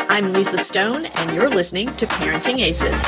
I'm Lisa Stone, and you're listening to Parenting Aces.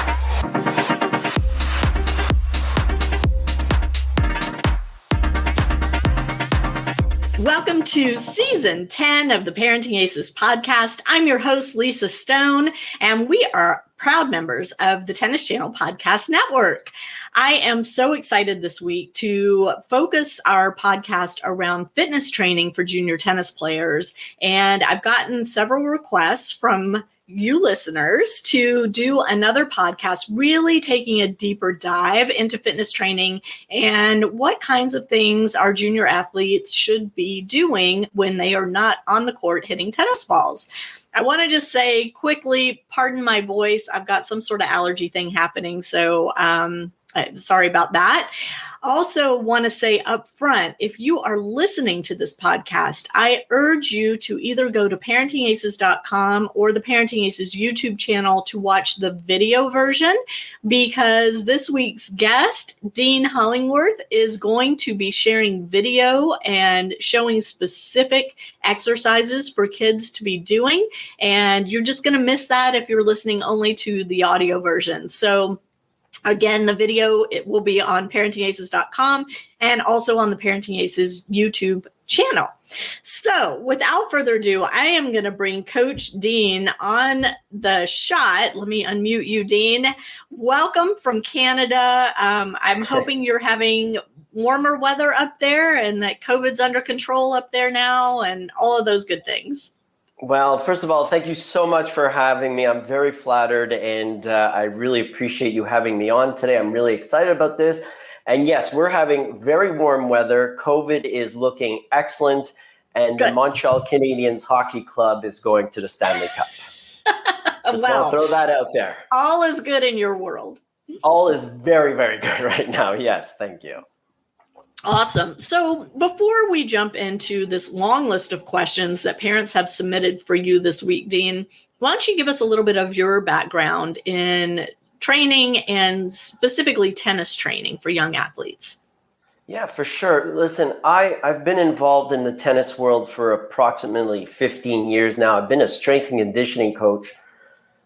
Welcome to Season 10 of the Parenting Aces podcast. I'm your host, Lisa Stone, and we are proud members of the Tennis Channel Podcast Network. I am so excited this week to focus our podcast around fitness training for junior tennis players. And I've gotten several requests from you listeners to do another podcast, really taking a deeper dive into fitness training and what kinds of things our junior athletes should be doing when they are not on the court hitting tennis balls. I want to just say quickly, pardon my voice. I've got some sort of allergy thing happening, so sorry about that. Also want to say up front, if you are listening to this podcast, I urge you to either go to parentingaces.com or the Parenting Aces YouTube channel to watch the video version, because this week's guest, Dean Hollingworth, is going to be sharing video and showing specific exercises for kids to be doing. And you're just going to miss that if you're listening only to the audio version. So again, the video, it will be on parentingaces.com and also on the Parenting Aces YouTube channel. So without further ado, I am going to bring Coach Dean on the shot. Let me unmute you, Dean. Welcome from Canada. I'm hoping you're having warmer weather up there and that COVID's under control up there now and all of those good things. Well, first of all, thank you so much for having me. I'm very flattered, and I really appreciate you having me on today. I'm really excited about this. And yes, we're having very warm weather. COVID is looking excellent, and the Montreal Canadiens Hockey Club is going to the Stanley Cup. Just want to throw that out there. All is good in your world. All is very, very good right now. Yes, thank you. Awesome. So before we jump into this long list of questions that parents have submitted for you this week, Dean, why don't you give us a little bit of your background in training and specifically tennis training for young athletes? Yeah, for sure. Listen, I've been involved in the tennis world for approximately 15 years now. I've been a strength and conditioning coach.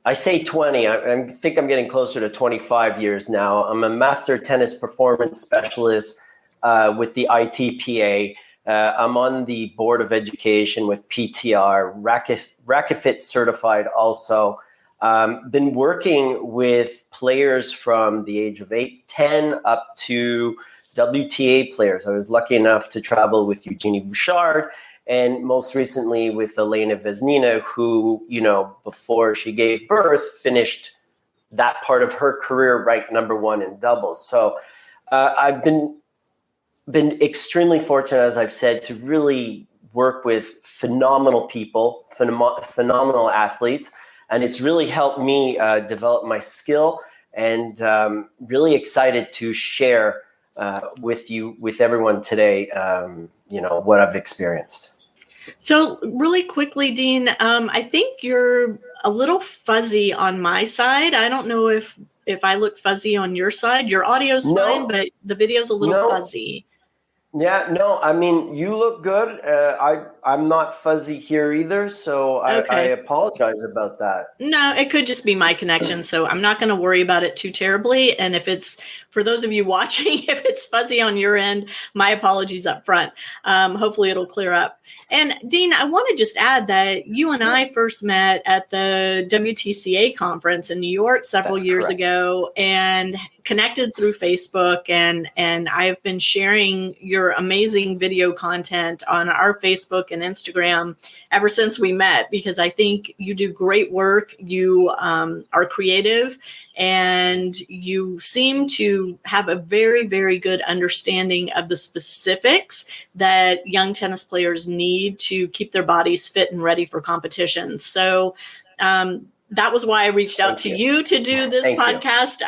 I say 20. I think I'm getting closer to 25 years now. I'm a master tennis performance specialist with the ITPA. I'm on the board of education with PTR, Racket certified also. Been working with players from the age of 8, 10 up to WTA players. I was lucky enough to travel with Eugenie Bouchard and most recently with Elena Vesnina, who, before she gave birth, finished that part of her career ranked number 1 in doubles. So I've been extremely fortunate, as I've said, to really work with phenomenal people, phenomenal athletes. And it's really helped me develop my skill, and really excited to share with everyone today, what I've experienced. So really quickly, Dean, I think you're a little fuzzy on my side. I don't know if I look fuzzy on your side. Your audio's fine, but the video's a little fuzzy. Yeah, no, I mean, you look good. I'm not fuzzy here either, so I apologize about that. No, it could just be my connection, so I'm not going to worry about it too terribly. And if it's, for those of you watching, if it's fuzzy on your end, my apologies up front. Hopefully it'll clear up. And Dean, I want to just add that you and I first met at the WTCA conference in New York several years ago, and connected through Facebook. And I've been sharing your amazing video content on our Facebook and Instagram ever since we met, because I think you do great work. You are creative, and you seem to have a very, very good understanding of the specifics that young tennis players need to keep their bodies fit and ready for competition. So that was why I reached out to you to do this podcast.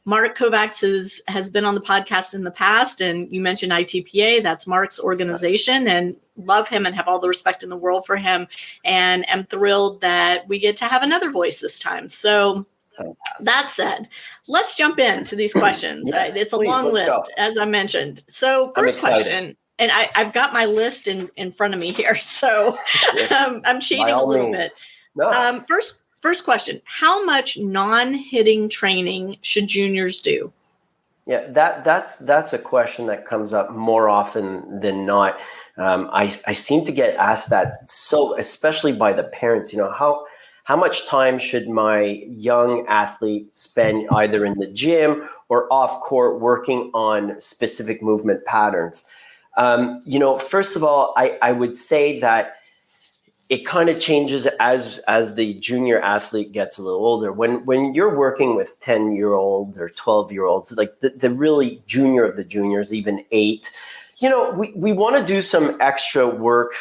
Mark Kovacs has been on the podcast in the past, and you mentioned ITPA. That's Mark's organization, and love him and have all the respect in the world for him. And am thrilled that we get to have another voice this time. So that said, let's jump into these questions. It's a long list, as I mentioned. So first question, And I've got my list in front of me here, so I'm cheating a little bit. No. First question: how much non-hitting training should juniors do? Yeah, that's a question that comes up more often than not. I seem to get asked that, so especially by the parents. How much time should my young athlete spend either in the gym or off court working on specific movement patterns? First of all, I would say that it kind of changes as the junior athlete gets a little older. When you're working with 10-year-olds or 12-year-olds, like the really junior of the juniors, even 8, we want to do some extra work,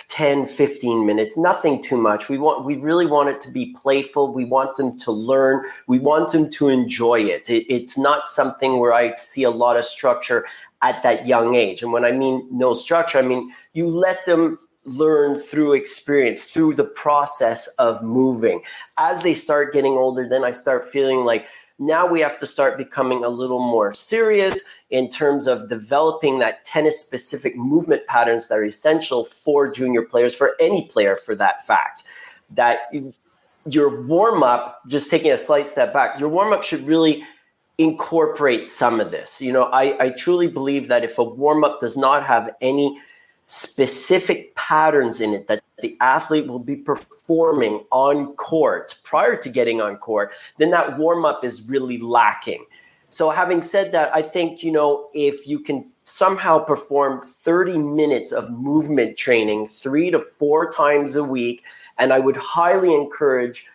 10, 15 minutes, nothing too much. We really want it to be playful. We want them to learn. We want them to enjoy it. It's not something where I see a lot of structure at that young age. And when I mean no structure, I mean you let them learn through experience, through the process of moving. As they start getting older, then I start feeling like now we have to start becoming a little more serious in terms of developing that tennis-specific movement patterns that are essential for junior players, for any player for that fact. That your warm-up, just taking a slight step back, your warm-up should really incorporate some of this. I truly believe that if a warm-up does not have any specific patterns in it that the athlete will be performing on court prior to getting on court, then that warm-up is really lacking. So having said that, I think, if you can somehow perform 30 minutes of movement training 3 to 4 times a week, and I would highly encourage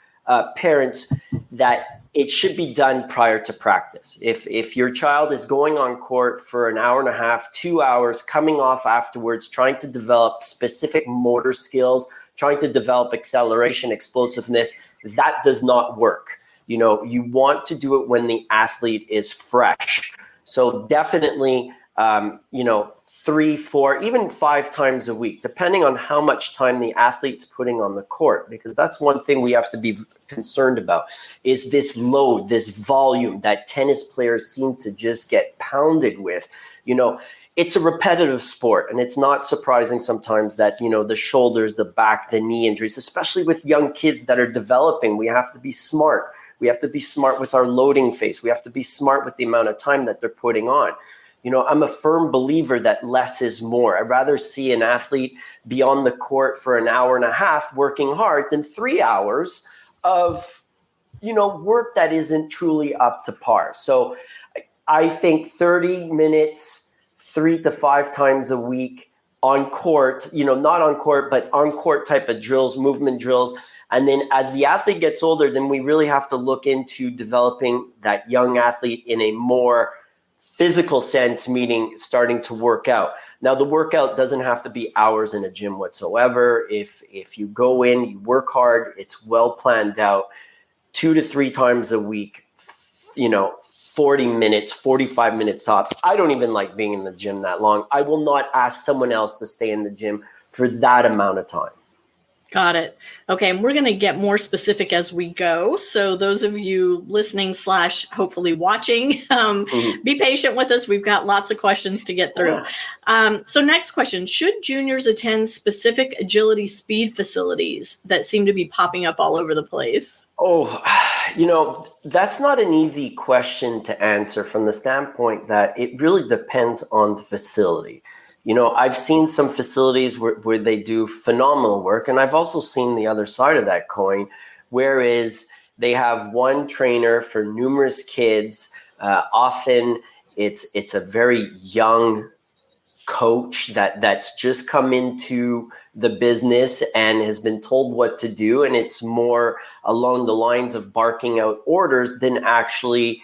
parents that it should be done prior to practice. If your child is going on court for an hour and a half, 2 hours, coming off afterwards, trying to develop specific motor skills, trying to develop acceleration, explosiveness, that does not work. You want to do it when the athlete is fresh. So definitely, 3, 4, even 5 times a week, depending on how much time the athlete's putting on the court, because that's one thing we have to be concerned about, is this load, this volume that tennis players seem to just get pounded with. It's a repetitive sport, and it's not surprising sometimes that, the shoulders, the back, the knee injuries, especially with young kids that are developing. We have to be smart. We have to be smart with our loading phase. We have to be smart with the amount of time that they're putting on. I'm a firm believer that less is more. I'd rather see an athlete be on the court for an hour and a half working hard than 3 hours of, work that isn't truly up to par. So I think 30 minutes, 3 to 5 times a week on court, not on court, but on court type of drills, movement drills. And then as the athlete gets older, then we really have to look into developing that young athlete in a more physical sense, meaning starting to work out. Now, the workout doesn't have to be hours in a gym whatsoever. If you go in, you work hard, it's well planned out, 2 to 3 times a week, 40 minutes, 45 minutes tops. I don't even like being in the gym that long. I will not ask someone else to stay in the gym for that amount of time. Got it. Okay. And we're going to get more specific as we go. So those of you listening / hopefully watching, be patient with us. We've got lots of questions to get through. So next question, should juniors attend specific agility speed facilities that seem to be popping up all over the place? Oh, that's not an easy question to answer from the standpoint that it really depends on the facility. I've seen some facilities where they do phenomenal work, and I've also seen the other side of that coin, whereas they have one trainer for numerous kids. Often it's a very young coach that's just come into the business and has been told what to do, and it's more along the lines of barking out orders than actually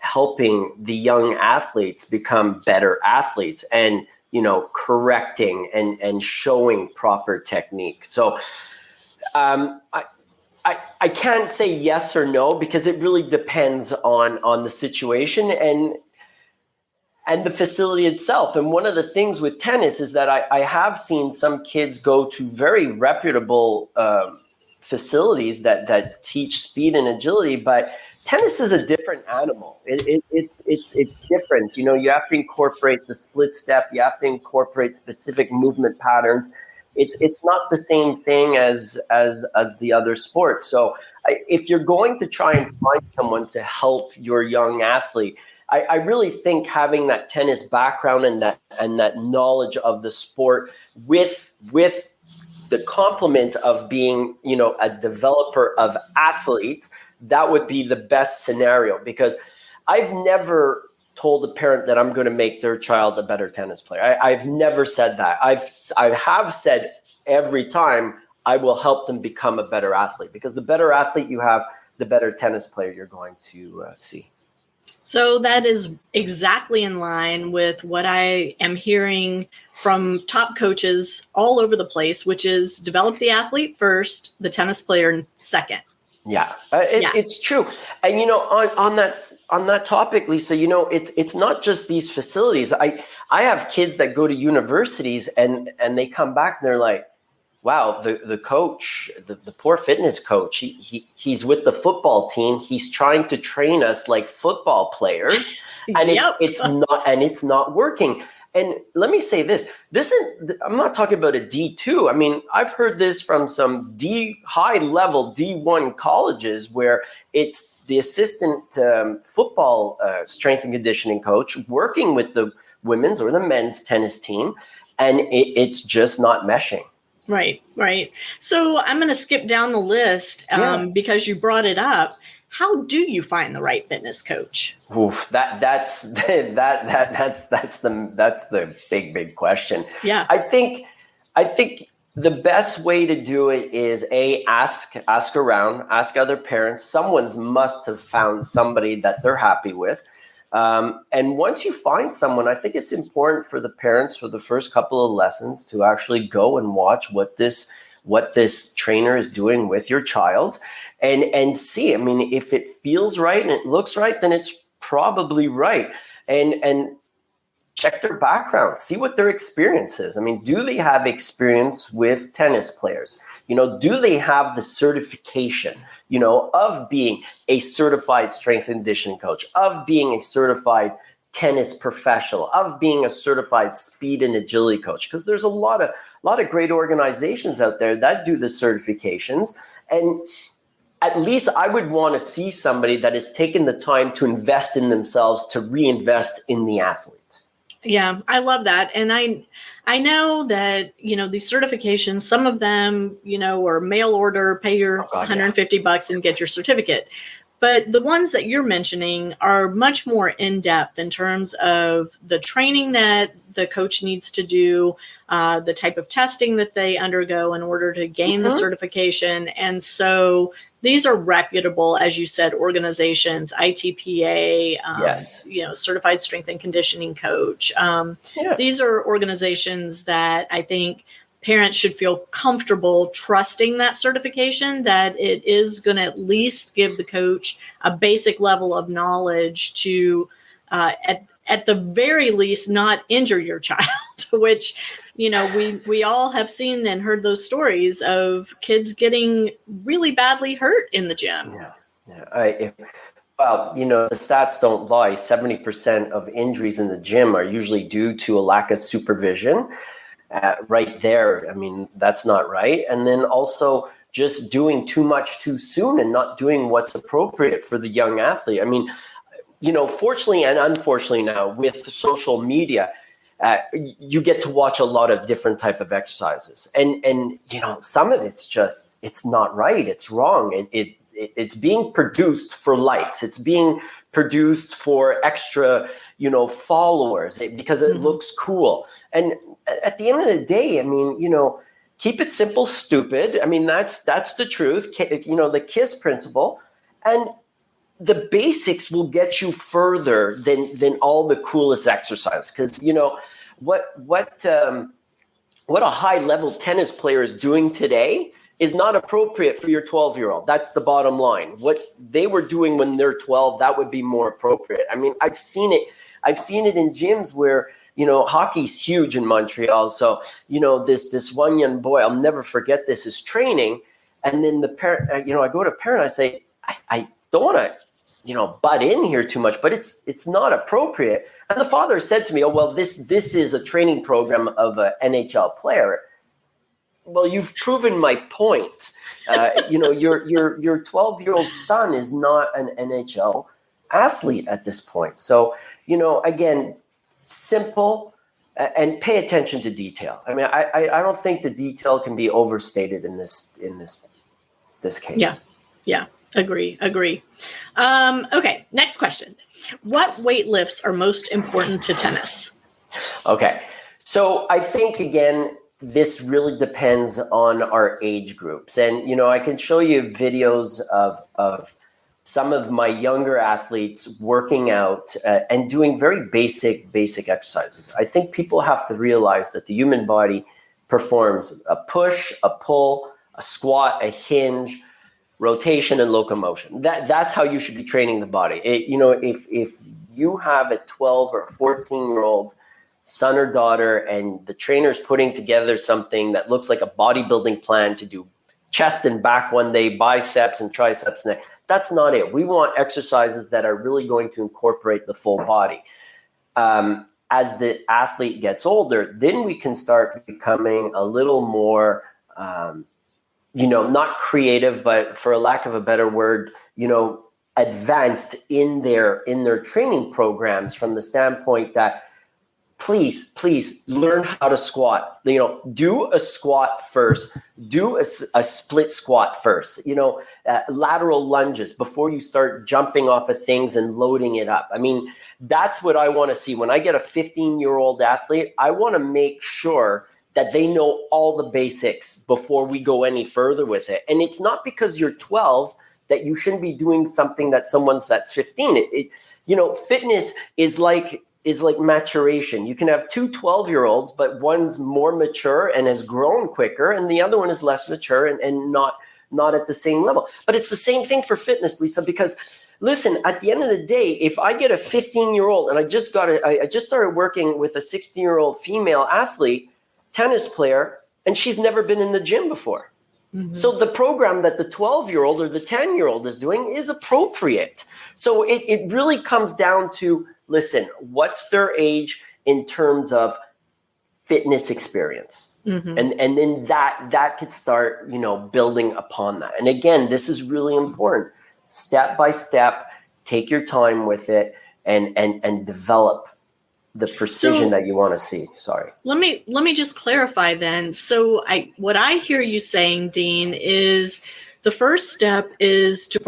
helping the young athletes become better athletes and, correcting and showing proper technique. So I can't say yes or no, because it really depends on the situation and the facility itself. And one of the things with tennis is that I have seen some kids go to very reputable facilities that teach speed and agility, but tennis is a different animal. It's different. You have to incorporate the split step. You have to incorporate specific movement patterns. It's not the same thing as the other sports. So if you're going to try and find someone to help your young athlete, I really think having that tennis background and that knowledge of the sport with the complement of being, a developer of athletes, that would be the best scenario. Because I've never told a parent that I'm going to make their child a better tennis player. I've never said that. I have said every time I will help them become a better athlete, because the better athlete you have, the better tennis player you're going to see. So that is exactly in line with what I am hearing from top coaches all over the place, which is develop the athlete first, the tennis player second. Yeah, it's true. And, on that topic, Lisa, it's not just these facilities. I have kids that go to universities and they come back and they're like, wow, the coach, the poor fitness coach, he's with the football team. He's trying to train us like football players, and it's not working. And let me say this I'm not talking about a D2. I mean, I've heard this from some high level D1 colleges where it's the assistant football strength and conditioning coach working with the women's or the men's tennis team, and it's just not meshing. Right. So I'm going to skip down the list because you brought it up. How do you find the right fitness coach? Oof, that's the big question. Yeah. I think the best way to do it is ask around, ask other parents. Someone's must have found somebody that they're happy with. And once you find someone, I think it's important for the parents for the first couple of lessons to actually go and watch what this trainer is doing with your child and see. I mean, if it feels right and it looks right, then it's probably right. And check their background, see what their experience is. I mean, do they have experience with tennis players? Do they have the certification, of being a certified strength and conditioning coach, of being a certified tennis professional, of being a certified speed and agility coach? Because there's a lot of great organizations out there that do the certifications. And at least I would want to see somebody that has taken the time to invest in themselves, to reinvest in the athlete. Yeah, I love that. And I know that, these certifications, some of them, are mail order, pay your $150 and get your certificate. But the ones that you're mentioning are much more in-depth in terms of the training that the coach needs to do, the type of testing that they undergo in order to gain the certification. And so these are reputable, as you said, organizations, ITPA, certified strength and conditioning coach. These are organizations that I think parents should feel comfortable trusting that certification, that it is going to at least give the coach a basic level of knowledge to, at the very least, not injure your child, which, we all have seen and heard those stories of kids getting really badly hurt in the gym. Well, the stats don't lie. 70% of injuries in the gym are usually due to a lack of supervision. Right there. I mean, that's not right. And then also just doing too much too soon and not doing what's appropriate for the young athlete. I mean, fortunately and unfortunately now with social media, you get to watch a lot of different type of exercises. And some of it's not right. It's wrong. It's being produced for likes. It's being produced for extra, followers because it looks cool. And at the end of the day, I mean, keep it simple, stupid. I mean, that's the truth. The KISS principle, and the basics will get you further than all the coolest exercises. Because what a high level tennis player is doing today is not appropriate for your 12-year-old. That's the bottom line. What they were doing when they're 12, that would be more appropriate. I mean, I've seen it in gyms where, hockey's huge in Montreal. So, this one young boy, I'll never forget this, is training. And then the parent, I go to parent, I say, I don't want to butt in here too much, but it's not appropriate. And the father said to me, oh, well, this is a training program of an NHL player. Well, you've proven my point. Your 12-year-old son is not an NHL athlete at this point. So, again, simple and pay attention to detail. I mean, I don't think the detail can be overstated in this case. Yeah. Agree. Okay. Next question. What weight lifts are most important to tennis? Okay. So I think, again, this really depends on our age groups. And, I can show you videos of some of my younger athletes working out and doing very basic exercises. I think people have to realize that the human body performs a push, a pull, a squat, a hinge, rotation, and locomotion. That's how you should be training the body. If you have a 12 or 14-year-old son or daughter and the trainer's putting together something that looks like a bodybuilding plan to do chest and back one day, biceps and triceps next, that's not it. We want exercises that are really going to incorporate the full body. As the athlete gets older, then we can start becoming a little more not creative, but for a lack of a better word, advanced in their training programs, from the standpoint that please learn how to squat. Do a squat first, do a split squat first, lateral lunges before you start jumping off of things and loading it up. I mean, that's what I want to see. When I get a 15-year-old athlete, I want to make sure that they know all the basics before we go any further with it. And it's not because you're 12 that you shouldn't be doing something that that's 15. Fitness is like maturation. You can have two 12-year-olds, but one's more mature and has grown quicker, and the other one is less mature and not at the same level. But it's the same thing for fitness, Lisa, because listen, at the end of the day, if I get a 15-year-old and I just started working with a 16-year-old female athlete, tennis player, and she's never been in the gym before. Mm-hmm. So the program that the 12-year-old or the 10-year-old is doing is appropriate. So it really comes down to, listen, what's their age in terms of fitness experience? Mm-hmm. And then that could start, building upon that. And again, this is really important. Step by step, take your time with it and develop the precision that you want to see. Sorry. Let me just clarify then. So what I hear you saying, Dean, is the first step is to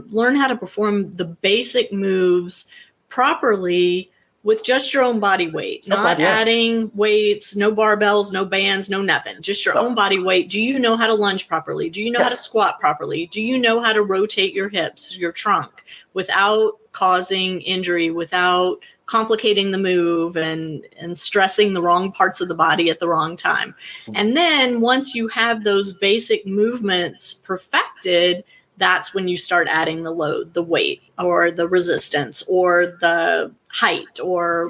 learn how to perform the basic moves properly with just your own body weight, not adding weights, no barbells, no bands, no nothing, just your own body weight. Do you know how to lunge properly? Do you know how to squat properly? Do you know how to rotate your hips, your trunk, without causing injury, without complicating the move and stressing the wrong parts of the body at the wrong time? And then once you have those basic movements perfected, that's when you start adding the load, the weight, or the resistance, or the height, or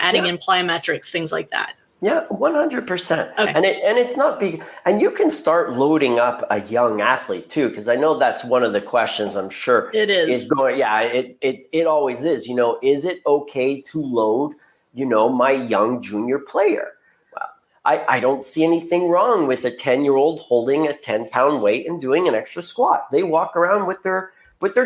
adding in plyometrics, things like that. Yeah, 100%. Okay. And it's not big. And you can start loading up a young athlete too, because I know that's one of the questions I'm sure it is going. Yeah, it always is. Is it okay to load, my young junior player? Well, I don't see anything wrong with a 10-year-old holding a 10-pound weight and doing an extra squat. They walk around with their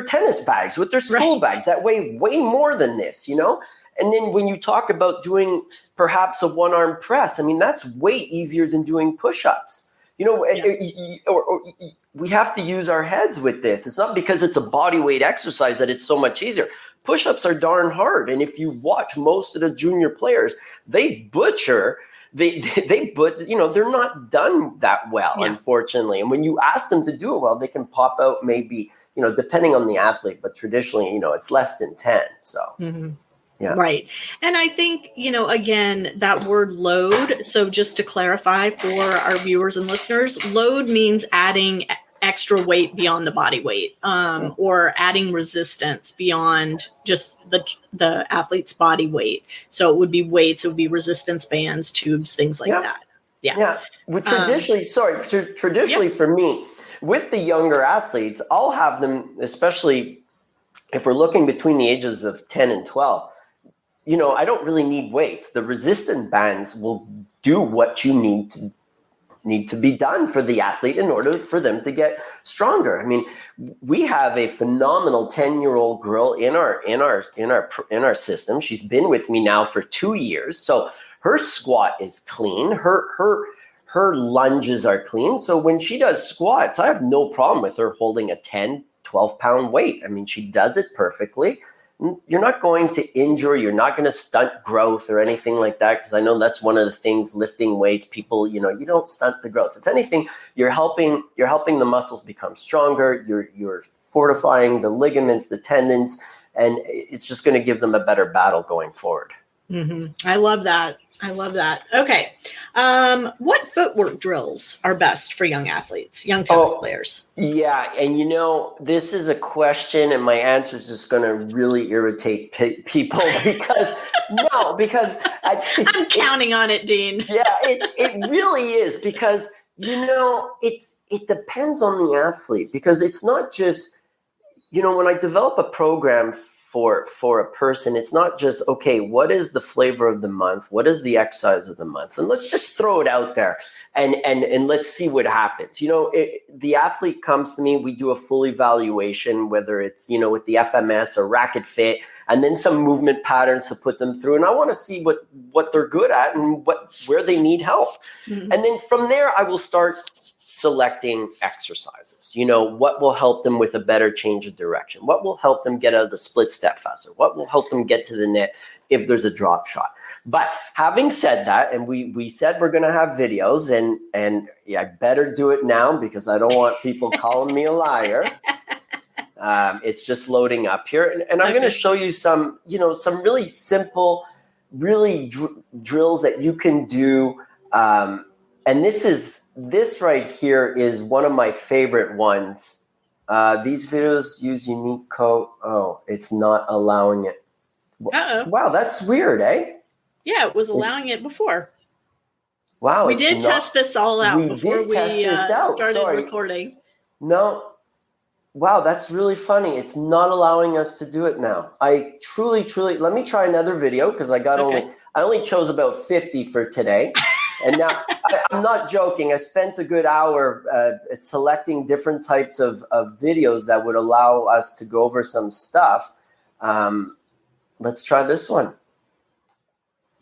tennis bags, with their school bags that weigh way more than this, And then when you talk about doing perhaps a one-arm press, I mean, that's way easier than doing push-ups. We have to use our heads with this. It's not because it's a body weight exercise that it's so much easier. Push-ups are darn hard. And if you watch most of the junior players, they butcher. They're not done that well, unfortunately. And when you ask them to do it well, they can pop out maybe, depending on the athlete, but traditionally, it's less than 10. So. Mm-hmm. Yeah. Right. And I think, again, that word load. So just to clarify for our viewers and listeners, load means adding extra weight beyond the body weight, or adding resistance beyond just the athlete's body weight. So it would be weights, it would be resistance bands, tubes, things like that. Yeah. Yeah. Well, traditionally for me, with the younger athletes, I'll have them, especially if we're looking between the ages of 10 and 12, I don't really need weights. The resistant bands will do what you need to be done for the athlete in order for them to get stronger. I mean, we have a phenomenal 10-year-old girl in our system. She's been with me now for 2 years. So her squat is clean. Her lunges are clean. So when she does squats, I have no problem with her holding a 10, 12-pound weight. I mean, she does it perfectly. You're not going to injure, you're not going to stunt growth or anything like that, because I know that's one of the things lifting weights, people, you don't stunt the growth. If anything, you're helping the muscles become stronger, you're fortifying the ligaments, the tendons, and it's just going to give them a better battle going forward. Mm-hmm. I love that. Okay. What footwork drills are best for young athletes, young tennis players? Yeah. And this is a question and my answer is just going to really irritate people because I'm counting on it, Dean. Yeah, it really is because, it depends on the athlete, because it's not just, when I develop a program for a person, it's not just, okay, what is the flavor of the month? What is the exercise of the month? And let's just throw it out there and let's see what happens. The athlete comes to me, we do a full evaluation, whether it's, with the FMS or Racket Fit, and then some movement patterns to put them through. And I want to see what they're good at and where they need help. Mm-hmm. And then from there, I will start selecting exercises, what will help them with a better change of direction, what will help them get out of the split step faster, what will help them get to the net if there's a drop shot. But having said that, and we said we're going to have videos, and I better do it now because I don't want people calling me a liar. It's just loading up here, and I'm going to show you some really simple, really drills that you can do. And this right here is one of my favorite ones. These videos use unique code. Oh, it's not allowing it. Uh-oh. Wow, that's weird, eh? Yeah, it was allowing it before. Wow. We did test this all out before we started recording. No. Wow, that's really funny. It's not allowing us to do it now. I truly, let me try another video because I only chose about 50 for today. And now I'm not joking. I spent a good hour selecting different types of videos that would allow us to go over some stuff. Let's try this one.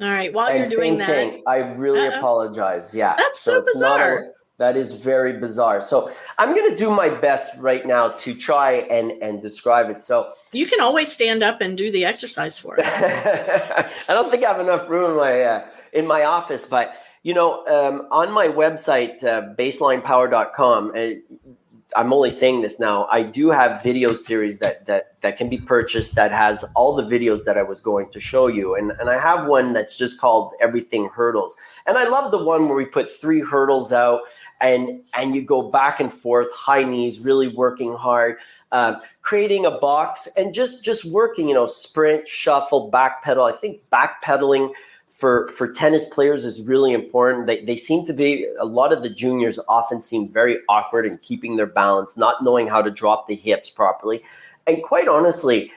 All right. While you're doing that. Same thing. I really apologize. Yeah. That's so bizarre. That is very bizarre. So I'm going to do my best right now to try and describe it. So you can always stand up and do the exercise for it. I don't think I have enough room in my office, but on my website, baselinepower.com, I'm only saying this now, I do have video series that can be purchased that has all the videos that I was going to show you. And I have one that's just called Everything Hurdles. And I love the one where we put 3 hurdles out and you go back and forth, high knees, really working hard, creating a box and just working, sprint, shuffle, back pedal. I think backpedaling for tennis players is really important. They seem to be, a lot of the juniors often seem very awkward in keeping their balance, not knowing how to drop the hips properly. And quite honestly,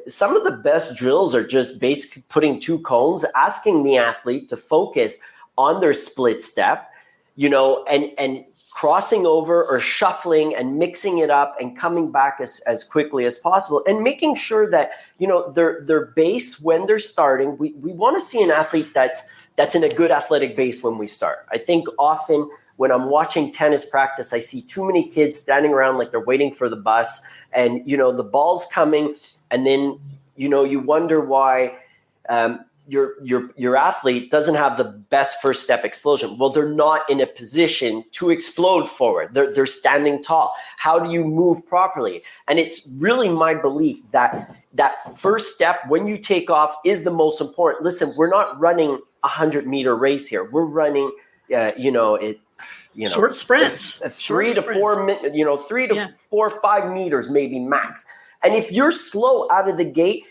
some of the best drills are just basically putting 2 cones, asking the athlete to focus on their split step, and crossing over or shuffling and mixing it up and coming back as quickly as possible and making sure that, their base when they're starting, we want to see an athlete that's in a good athletic base when we start. I think often when I'm watching tennis practice, I see too many kids standing around like they're waiting for the bus and, the ball's coming and then, you wonder why your athlete doesn't have the best first step explosion. Well, they're not in a position to explode forward. They're standing tall. How do you move properly? And it's really my belief that first step when you take off is the most important. Listen, we're not running a 100-meter race here. We're running, short sprints, 3 to 4, 5 meters, maybe max. And if you're slow out of the gate,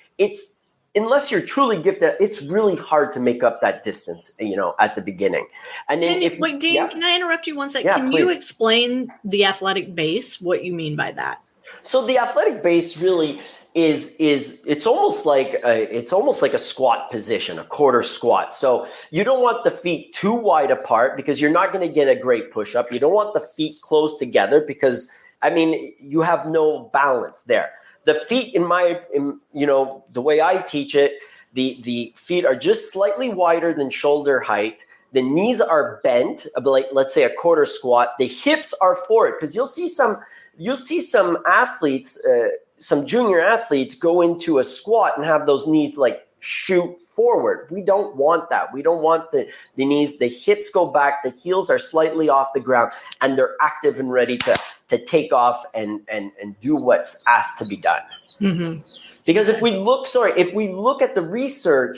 unless you're truly gifted, it's really hard to make up that distance, at the beginning. And then Dean, can I interrupt you one second? Yeah, can please. You explain the athletic base, what you mean by that? So the athletic base really, is it's almost like a squat position, a quarter squat. So you don't want the feet too wide apart because you're not going to get a great push up. You don't want the feet close together because you have no balance there. The feet the way I teach it, the feet are just slightly wider than shoulder height. The knees are bent, like let's say a quarter squat. The hips are forward because you'll see some athletes, some junior athletes go into a squat and have those knees like shoot forward. We don't want that. We don't want the knees, the hips go back, the heels are slightly off the ground, and they're active and ready to take off and do what's asked to be done. Mm-hmm. Because if we look at the research,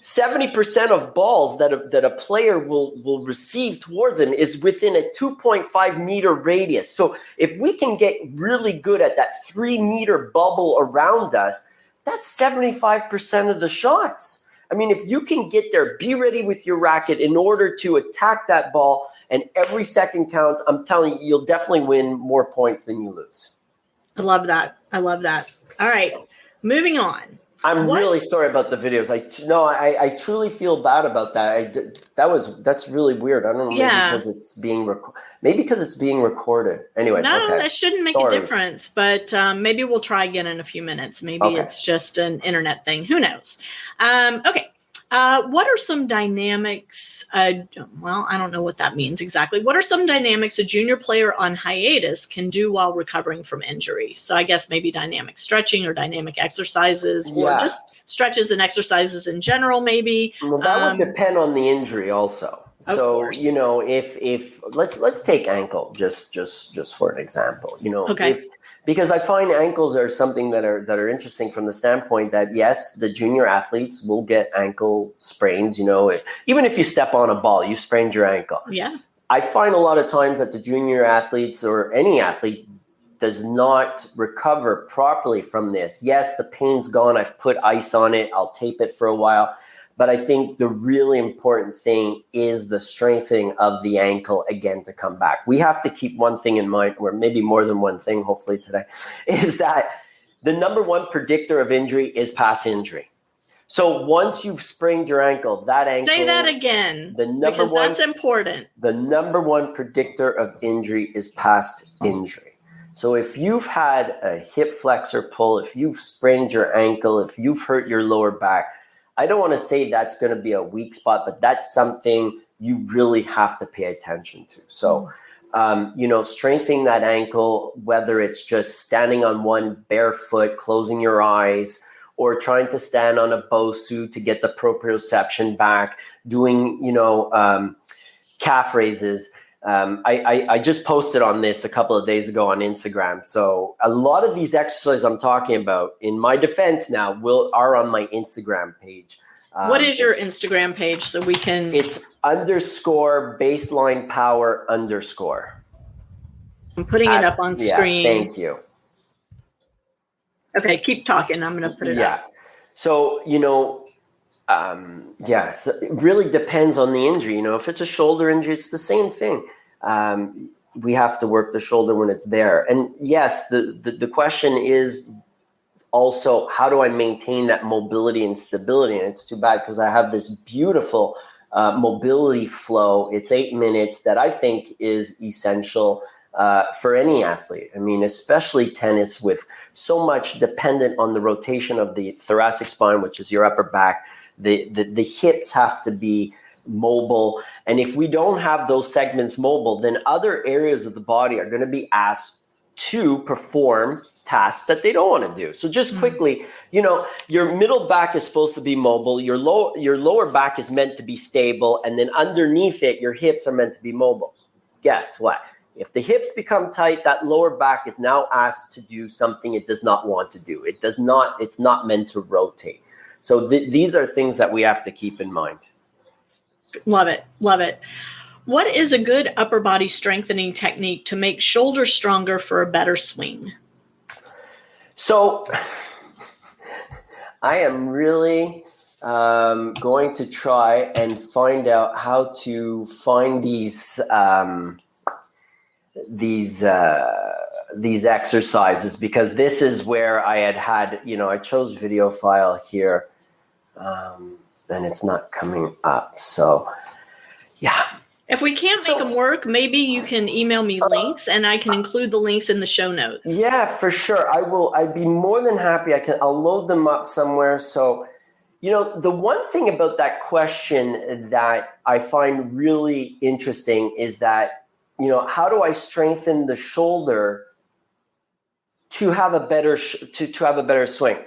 70% of balls that a player will receive towards him is within a 2.5 meter radius. So if we can get really good at that 3 meter bubble around us, that's 75% of the shots. I mean, if you can get there, be ready with your racket in order to attack that ball, and every second counts, I'm telling you, you'll definitely win more points than you lose. I love that. All right, moving on. I'm really sorry about the videos. I truly feel bad about that. That's really weird. I don't know. Maybe because it's being recorded. Anyways, no, that shouldn't make a difference. But maybe we'll try again in a few minutes. Maybe it's just an internet thing. Who knows? Okay. What are some dynamics? I don't know what that means exactly. What are some dynamics a junior player on hiatus can do while recovering from injury? So I guess maybe dynamic stretching or dynamic exercises, or just stretches and exercises in general, maybe. Well, that would depend on the injury also. So, if let's take ankle just for an example, because I find ankles are something that are interesting from the standpoint that, yes, the junior athletes will get ankle sprains. Even if you step on a ball, you sprained your ankle. Yeah. I find a lot of times that the junior athletes or any athlete does not recover properly from this. Yes, the pain's gone. I've put ice on it. I'll tape it for a while. But I think the really important thing is the strengthening of the ankle again to come back. We have to keep one thing in mind, or maybe more than one thing, hopefully today, is that the number one predictor of injury is past injury. So once you've sprained your ankle, that ankle... Say that again, because that's important. The number one predictor of injury is past injury. So if you've had a hip flexor pull, if you've sprained your ankle, if you've hurt your lower back, I don't want to say that's going to be a weak spot, but that's something you really have to pay attention to. So, strengthening that ankle, whether it's just standing on one barefoot, closing your eyes, or trying to stand on a Bosu to get the proprioception back, doing, calf raises. I just posted on this a couple of days ago on Instagram. So a lot of these exercises I'm talking about, in my defense now, are on my Instagram page. What is your Instagram page so we can... It's _baseline power _. I'm putting it up on screen. Thank you. Okay, keep talking. I'm going to put it up. So, so it really depends on the injury. If it's a shoulder injury, it's the same thing. We have to work the shoulder when it's there. And yes, the question is also, how do I maintain that mobility and stability? And it's too bad because I have this beautiful mobility flow. It's 8 minutes that I think is essential for any athlete. I mean, especially tennis, with so much dependent on the rotation of the thoracic spine, which is your upper back. The hips have to be mobile. And if we don't have those segments mobile, then other areas of the body are going to be asked to perform tasks that they don't want to do. So just quickly, your middle back is supposed to be mobile. Your lower back is meant to be stable. And then underneath it, your hips are meant to be mobile. Guess what? If the hips become tight, that lower back is now asked to do something it does not want to do. It's not meant to rotate. So these are things that we have to keep in mind. Love it. Love it. What is a good upper body strengthening technique to make shoulders stronger for a better swing? So I am really going to try and find out how to find these these exercises, because this is where I had, I chose video file here, and it's not coming up. So, yeah. If we can't make them work, maybe you can email me links and I can include the links in the show notes. Yeah, for sure. I'd be more than happy. I'll load them up somewhere. So, the one thing about that question that I find really interesting is that, how do I strengthen the shoulder to have a better to have a better swing?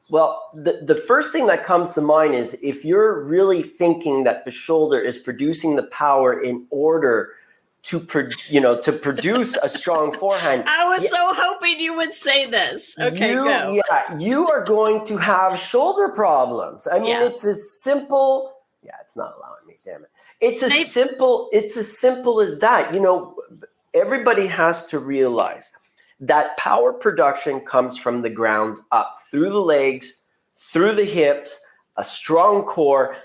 Well, the first thing that comes to mind is if you're really thinking that the shoulder is producing the power in order to produce a strong forehand. I was so hoping you would say this. Okay, go. Yeah, you are going to have shoulder problems. I mean, it's as simple. Yeah, it's not allowing me. Damn it. It's as simple as that. Everybody has to realize that power production comes from the ground up, through the legs, through the hips, a strong core,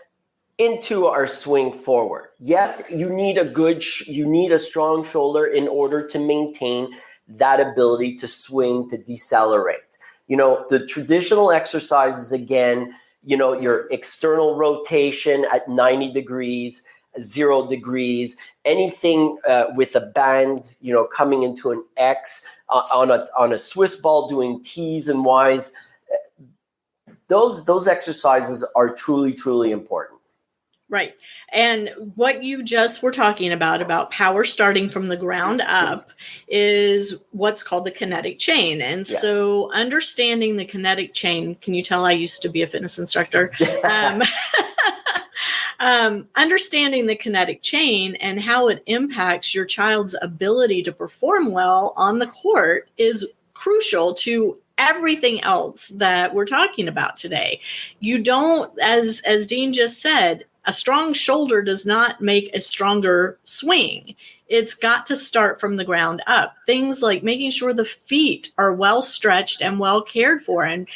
into our swing forward. Yes, you need a strong shoulder in order to maintain that ability to swing, to decelerate. The traditional exercises, again, your external rotation at 90 degrees, 0 degrees, anything with a band, coming into an X, on a Swiss ball doing T's and Y's. Those exercises are truly, truly important. Right. And what you just were talking about power starting from the ground up, is what's called the kinetic chain. And so understanding the kinetic chain, can you tell I used to be a fitness instructor? Understanding the kinetic chain and how it impacts your child's ability to perform well on the court is crucial to everything else that we're talking about today. You don't, as Dean just said, a strong shoulder does not make a stronger swing. It's got to start from the ground up. Things like making sure the feet are well stretched and well cared for. And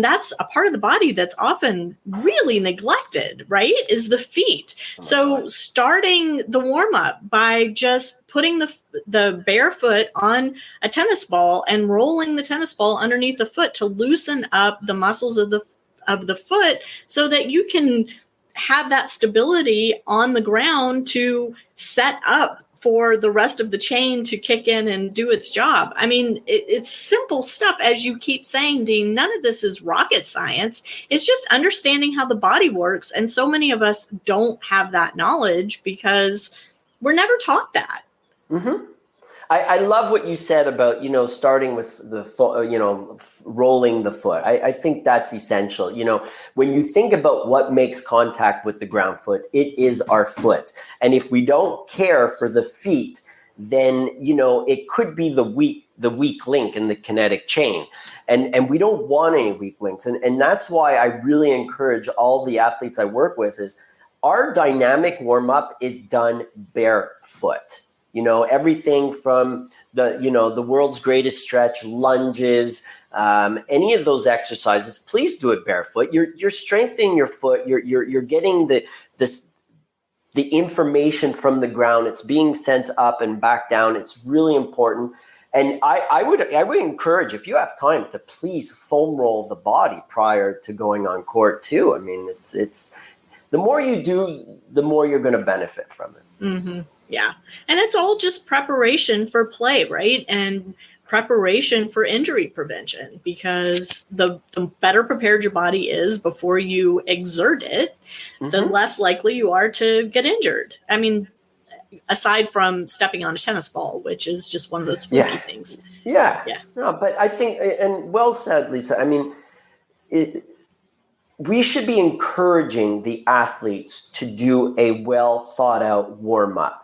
that's a part of the body that's often really neglected, right? Is the feet. So starting the warm up by just putting the bare foot on a tennis ball and rolling the tennis ball underneath the foot to loosen up the muscles of the foot so that you can have that stability on the ground to set up for the rest of the chain to kick in and do its job. I mean, it's simple stuff, as you keep saying, Dean. None of this is rocket science. It's just understanding how the body works. And so many of us don't have that knowledge because we're never taught that. Mm-hmm. I love what you said about, starting with the foot, rolling the foot. I think that's essential. When you think about what makes contact with the ground foot, it is our foot. And if we don't care for the feet, then, it could be the weak link in the kinetic chain. And we don't want any weak links. And that's why I really encourage all the athletes I work with is our dynamic warm up is done barefoot. Everything from the world's greatest stretch, lunges, any of those exercises, please do it barefoot. You're strengthening your foot. You're getting the information from the ground. It's being sent up and back down. It's really important. And I would encourage, if you have time, to please foam roll the body prior to going on court too. I mean, it's the more you do, the more you're going to benefit from it. Mm-hmm. Yeah. And it's all just preparation for play, right? And preparation for injury prevention, because the better prepared your body is before you exert it, the less likely you are to get injured. I mean, aside from stepping on a tennis ball, which is just one of those fluky things. Yeah. No, but I think, and well said, Lisa, I mean, we should be encouraging the athletes to do a well thought out warm up.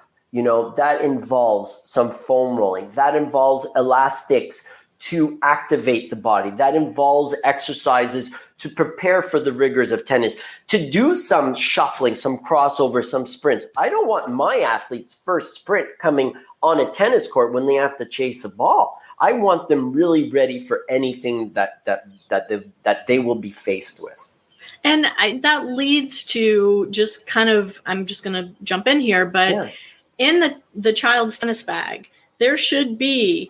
That involves some foam rolling. That involves elastics to activate the body. That involves exercises to prepare for the rigors of tennis, to do some shuffling, some crossover, some sprints. I don't want my athletes' first sprint coming on a tennis court when they have to chase a ball. I want them really ready for anything that they will be faced with. And that leads to just kind of, I'm just going to jump in here, but in the child's tennis bag, there should be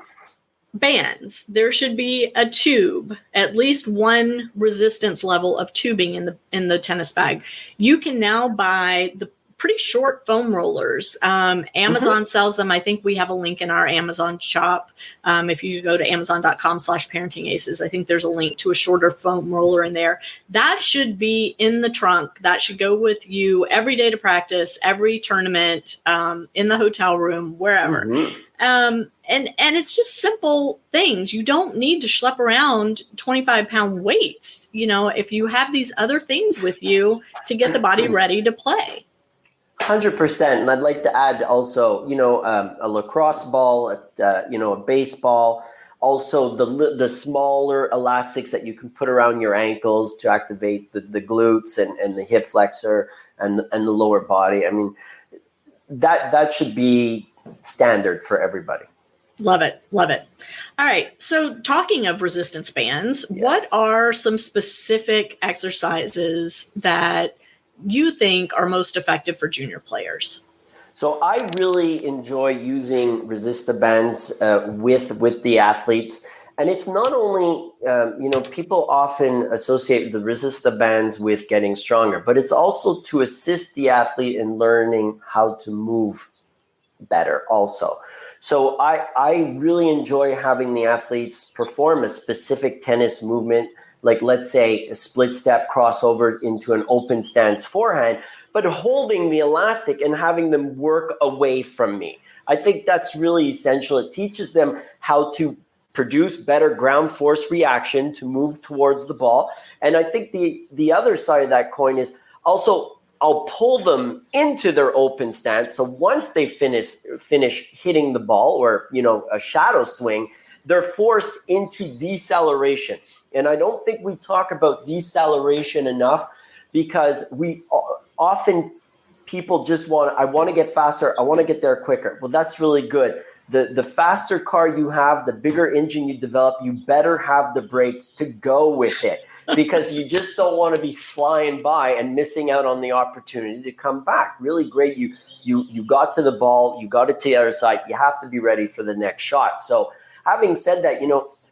bands. There should be a tube, at least one resistance level of tubing in the tennis bag. You can now buy the pretty short foam rollers. Amazon sells them. I think we have a link in our Amazon shop. If you go to amazon.com/parentingaces, I think there's a link to a shorter foam roller in there. That should be in the trunk. That should go with you every day to practice, every tournament, in the hotel room, wherever. And it's just simple things. You don't need to schlep around 25-pound weights, if you have these other things with you to get the body ready to play. 100%. And I'd like to add also, a lacrosse ball, a baseball, also the smaller elastics that you can put around your ankles to activate the glutes and the hip flexor and the lower body. I mean, that should be standard for everybody. Love it. Love it. All right. So talking of resistance bands, what are some specific exercises that you think are most effective for junior players? So I really enjoy using resistor bands with the athletes. And it's not only, people often associate the resistor bands with getting stronger, but it's also to assist the athlete in learning how to move better also. So I really enjoy having the athletes perform a specific tennis movement, like let's say a split step crossover into an open stance forehand, but holding the elastic and having them work away from me. I think that's really essential. It teaches them how to produce better ground force reaction to move towards the ball. And I think the other side of that coin is also I'll pull them into their open stance. So once they finish hitting the ball or, a shadow swing, they're forced into deceleration. And I don't think we talk about deceleration enough because we often people just I want to get faster. I want to get there quicker. Well, that's really good. The faster car you have, the bigger engine you develop, you better have the brakes to go with it because you just don't want to be flying by and missing out on the opportunity to come back. Really great. You got to the ball, you got it to the other side. You have to be ready for the next shot. So having said that,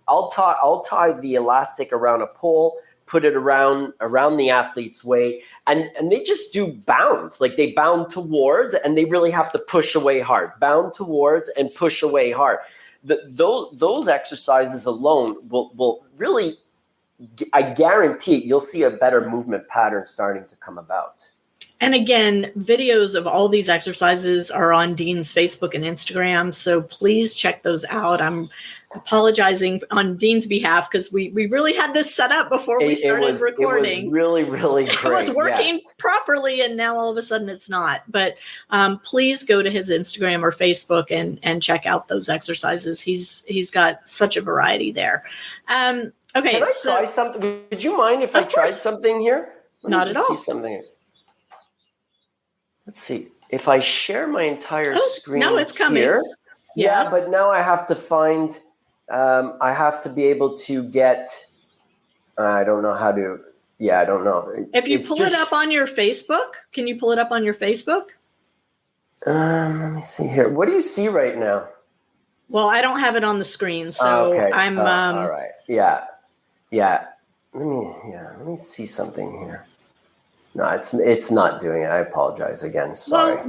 I'll tie the elastic around a pole, put it around the athlete's way, and they just do bounds. Like they bound towards and they really have to push away hard. Bound towards and push away hard. Those exercises alone will really, I guarantee you'll see a better movement pattern starting to come about. And again, videos of all these exercises are on Dean's Facebook and Instagram, so please check those out. I'm apologizing on Dean's behalf because we really had this set up before we started recording. It was really, really great. It was working properly, and now all of a sudden it's not. But please go to his Instagram or Facebook and check out those exercises. He's got such a variety there. Okay, can I try something? Would you mind if I tried something here? Not at all. See something here. Let's see. If I share my entire screen, no, it's coming. Here, yeah, but now I have to find. I have to be able to get. I don't know how to. Yeah, I don't know. If you pull it up on your Facebook, can you pull it up on your Facebook? Let me see here. What do you see right now? Well, I don't have it on the screen, so I'm. All right. Yeah. Let me see something here. No, it's not doing it. I apologize again. Sorry.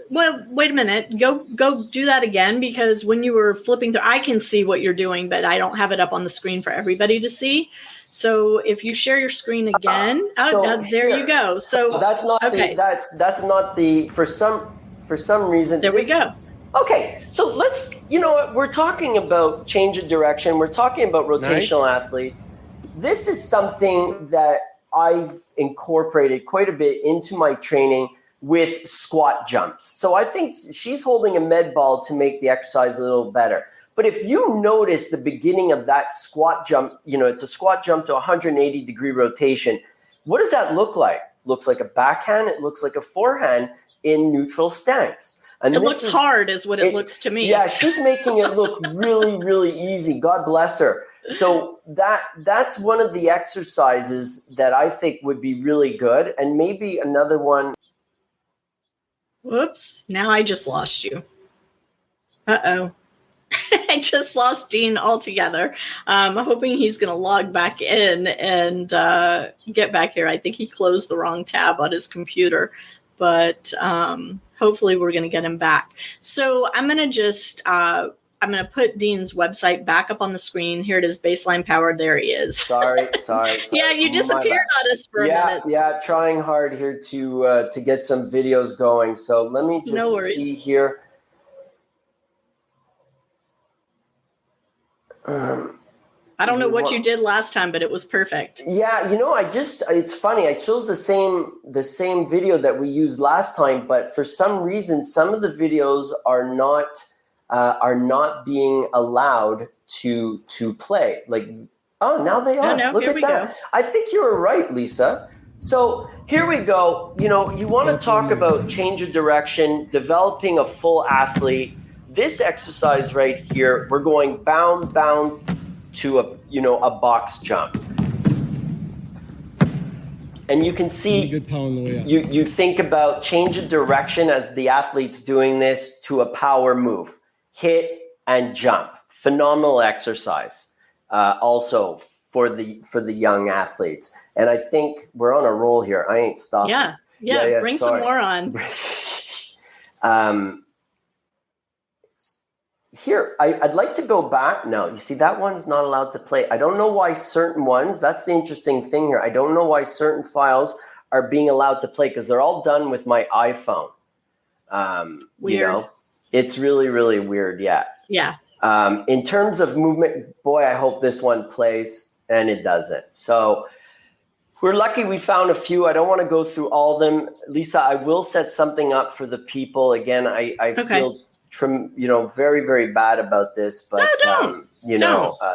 Well, wait a minute. Go do that again, because when you were flipping through, I can see what you're doing, but I don't have it up on the screen for everybody to see. So if you share your screen again, there you go. So that's not that's not the for some reason. There we go. Okay, so let's we're talking about change of direction. We're talking about rotational athletes. This is something that I've incorporated quite a bit into my training with squat jumps. So I think she's holding a med ball to make the exercise a little better. But if you notice the beginning of that squat jump, it's a squat jump to 180-degree rotation. What does that look like? Looks like a backhand. It looks like a forehand in neutral stance. And it looks hard is what it looks to me. Yeah, she's making it look really, really easy. God bless her. So that's one of the exercises that I think would be really good. And maybe another one. Whoops. Now I just lost you. Uh-oh. I just lost Dean altogether. I'm hoping he's going to log back in and get back here. I think he closed the wrong tab on his computer, but hopefully we're going to get him back. So I'm going to just I'm going to put Dean's website back up on the screen. Here it is, Baseline Powered. There he is. Sorry. Yeah, you disappeared on us for a minute. Yeah, trying hard here to get some videos going. So let me just see here. I don't know what you did last time, but it was perfect. Yeah, it's funny. I chose the same video that we used last time, but for some reason, some of the videos are not being allowed to play. Like, oh, now they are. No, Look here at we that. go. I think you were right, Lisa. So here we go. You want to talk about change of direction, developing a full athlete. This exercise right here, we're going bound to a box jump. And you can see, good power on the way up. You think about change of direction as the athlete's doing this to a power move. Hit and jump. Phenomenal exercise. Also for the young athletes. And I think we're on a roll here. I ain't stopping. Yeah. Bring some more on. Here, I'd like to go back. No, you see, that one's not allowed to play. I don't know why certain ones, that's the interesting thing here. I don't know why certain files are being allowed to play because they're all done with my iPhone. Weird. It's really, really weird. Yeah. Yeah. In terms of movement, boy, I hope this one plays, and it doesn't. So we're lucky we found a few. I don't want to go through all of them. Lisa, I will set something up for the people. Again, I feel very, very bad about this, but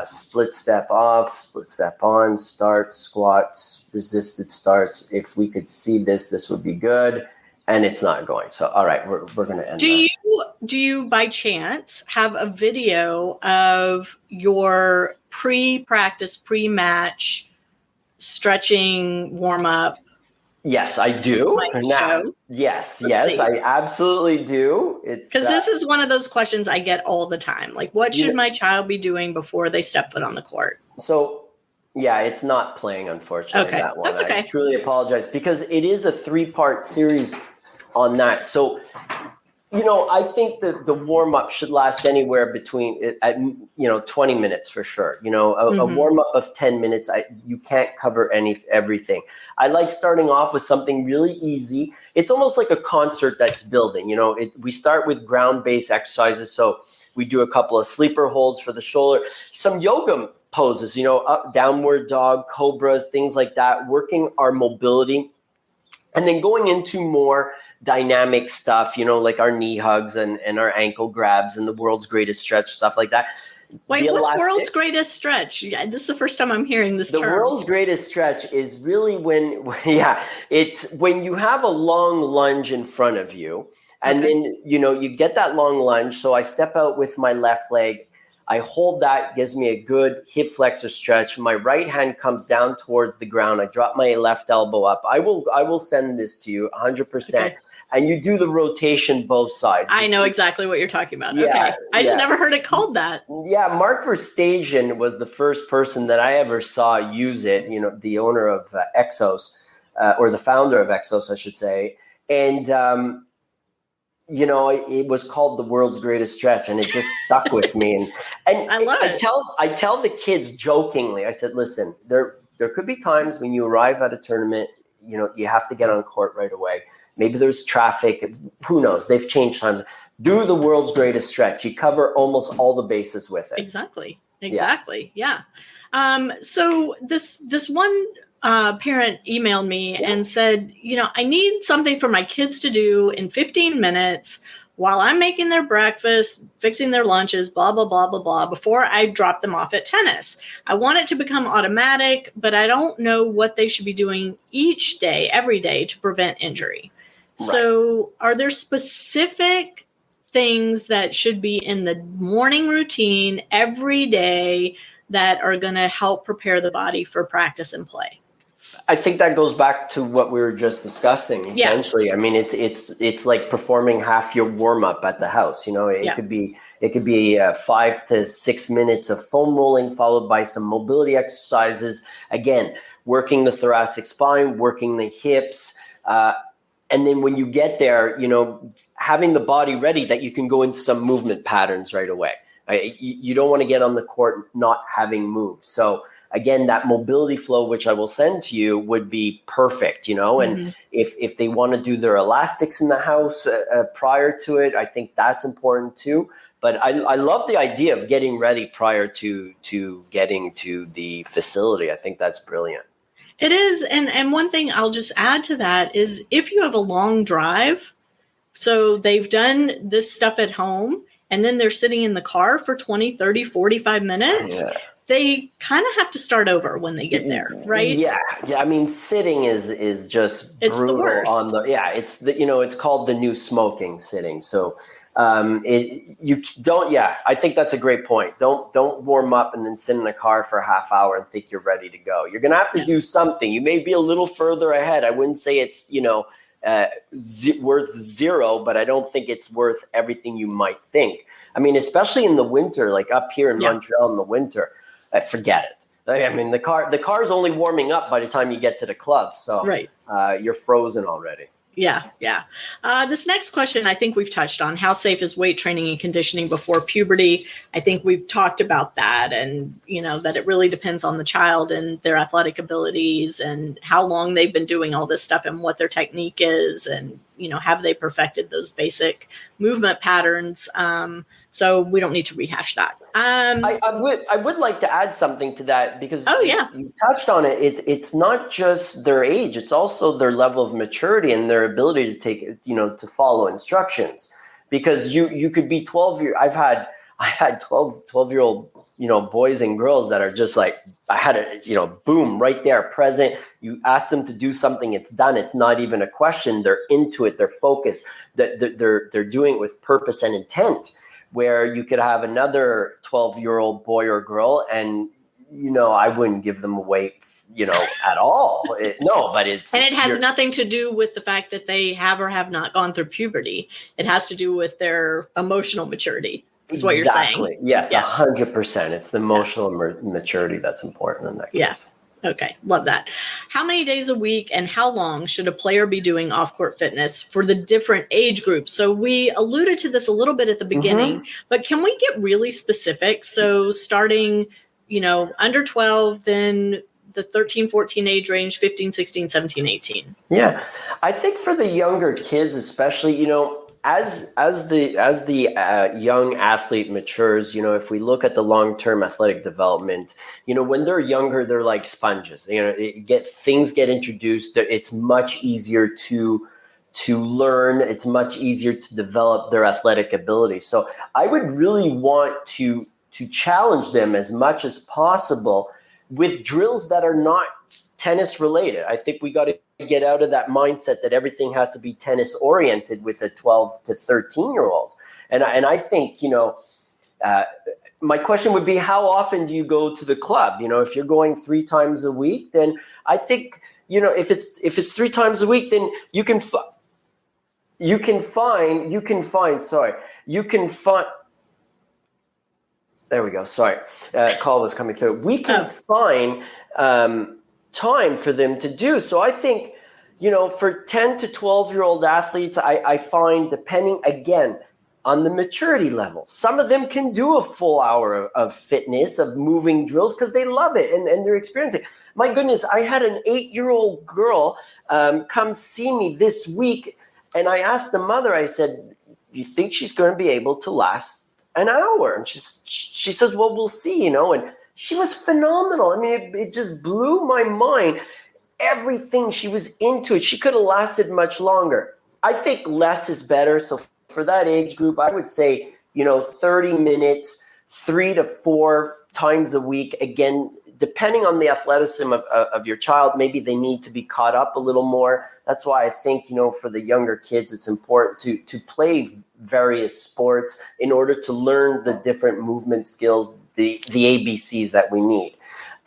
split step off, split step on, starts, squats, resisted starts. If we could see this would be good, and it's not going. So, all right, we're going to end. Do you by chance have a video of your pre-practice, pre-match stretching warm up? Yes, I do. Yes, I absolutely do. It's because this is one of those questions I get all the time. Like, what should my child be doing before they step foot on the court? So, yeah, it's not playing, unfortunately. Okay, that one. that's okay. I truly apologize because it is a 3-part series on that. So, I think that the warm up should last anywhere between 20 minutes for sure. A warm up of 10 minutes, you can't cover everything. I like starting off with something really easy. It's almost like a concert that's building. We start with ground-based exercises. So we do a couple of sleeper holds for the shoulder, some yoga poses, up, downward dog, cobras, things like that, working our mobility, and then going into more dynamic stuff, like our knee hugs and our ankle grabs and the world's greatest stretch, stuff like that. Wait, what's world's greatest stretch? Yeah, this is the first time I'm hearing this term. The world's greatest stretch is really it's when you have a long lunge in front of you, and then, you get that long lunge. So I step out with my left leg. I hold that, gives me a good hip flexor stretch. My right hand comes down towards the ground. I drop my left elbow up. I will send this to you 100%. Okay. And you do the rotation both sides. I know exactly what you're talking about. Yeah, okay. I just never heard it called that. Yeah, Mark Verstegen was the first person that I ever saw use it, the owner of Exos, or the founder of Exos, I should say. And, it was called the world's greatest stretch, and it just stuck with me. And I love it. I tell the kids jokingly, I said, listen, there could be times when you arrive at a tournament, you have to get on court right away. Maybe there's traffic. Who knows? They've changed times. Do the world's greatest stretch. You cover almost all the bases with it. Exactly. Yeah. So this one parent emailed me and said, I need something for my kids to do in 15 minutes while I'm making their breakfast, fixing their lunches, blah, blah, blah, blah, blah, before I drop them off at tennis. I want it to become automatic, but I don't know what they should be doing each day, every day, to prevent injury. Right. So are there specific things that should be in the morning routine every day that are going to help prepare the body for practice and play? I think that goes back to what we were just discussing. Essentially, I mean, it's like performing half your warm up at the house. It It could be 5 to 6 minutes of foam rolling followed by some mobility exercises. Again, working the thoracic spine, working the hips. And then when you get there, having the body ready that you can go into some movement patterns right away. You don't want to get on the court not having moved. So again, that mobility flow, which I will send to you, would be perfect, and if they want to do their elastics in the house prior to it, I think that's important too. But I love the idea of getting ready prior to getting to the facility. I think that's brilliant. It is. And one thing I'll just add to that is if you have a long drive, so they've done this stuff at home and then they're sitting in the car for 20, 30, 45 minutes, they kind of have to start over when they get there, right? Yeah. I mean, sitting is just brutal. It's the worst. It's called the new smoking, sitting. So I think that's a great point. Don't warm up and then sit in the car for a half hour and think you're ready to go. You're going to have to do something. You may be a little further ahead. I wouldn't say it's, worth zero, but I don't think it's worth everything you might think. I mean, especially in the winter, like up here in Montreal in the winter, forget it. I mean, the car's only warming up by the time you get to the club. So you're frozen already. Yeah. This next question, I think we've touched on. How safe is weight training and conditioning before puberty? I think we've talked about that, and that it really depends on the child and their athletic abilities and how long they've been doing all this stuff and what their technique is, and have they perfected those basic movement patterns. So we don't need to rehash that. I would like to add something to that because you touched on it. It's not just their age; it's also their level of maturity and their ability to take to follow instructions. Because you could be 12 years. I've had 12-year-old boys and girls that are just like, I had a boom right there, present. You ask them to do something, it's done. It's not even a question. They're into it. They're focused. They're doing it with purpose and intent. Where you could have another 12-year-old boy or girl, and I wouldn't give them away, at all. But it has nothing to do with the fact that they have or have not gone through puberty. It has to do with their emotional maturity. Is what you're saying. Yes, 100%. It's the emotional maturity that's important in that case. Yes. Okay, love that. How many days a week and how long should a player be doing off-court fitness for the different age groups? So we alluded to this a little bit at the beginning, but can we get really specific? So starting, under 12, then the 13, 14 age range, 15, 16, 17, 18. Yeah, I think for the younger kids, especially, as the young athlete matures, if we look at the long-term athletic development, when they're younger, they're like sponges. Things get introduced. It's much easier to learn. It's much easier to develop their athletic ability. So I would really want to challenge them as much as possible with drills that are not tennis related. I think we got to get out of that mindset that everything has to be tennis oriented with a 12 to 13-year-old. And I think, my question would be, how often do you go to the club? If you're going 3 times a week, then I think, if it's 3 times a week, then you can find, there we go. Sorry. Call was coming through. We can find, time for them to do. So I think, for 10 to 12-year-old athletes, I find, depending again on the maturity level, some of them can do a full hour of fitness, of moving drills because they love it and they're experiencing it. My goodness, I had an 8-year-old girl come see me this week, and I asked the mother, I said, you think she's going to be able to last an hour? And she says, well, we'll see, and she was phenomenal. I mean, it just blew my mind. Everything, she was into it. She could have lasted much longer. I think less is better. So for that age group, I would say, 30 minutes, 3 to 4 times a week. Again, depending on the athleticism of your child, maybe they need to be caught up a little more. That's why I think, for the younger kids, it's important to play various sports in order to learn the different movement skills, the ABCs that we need.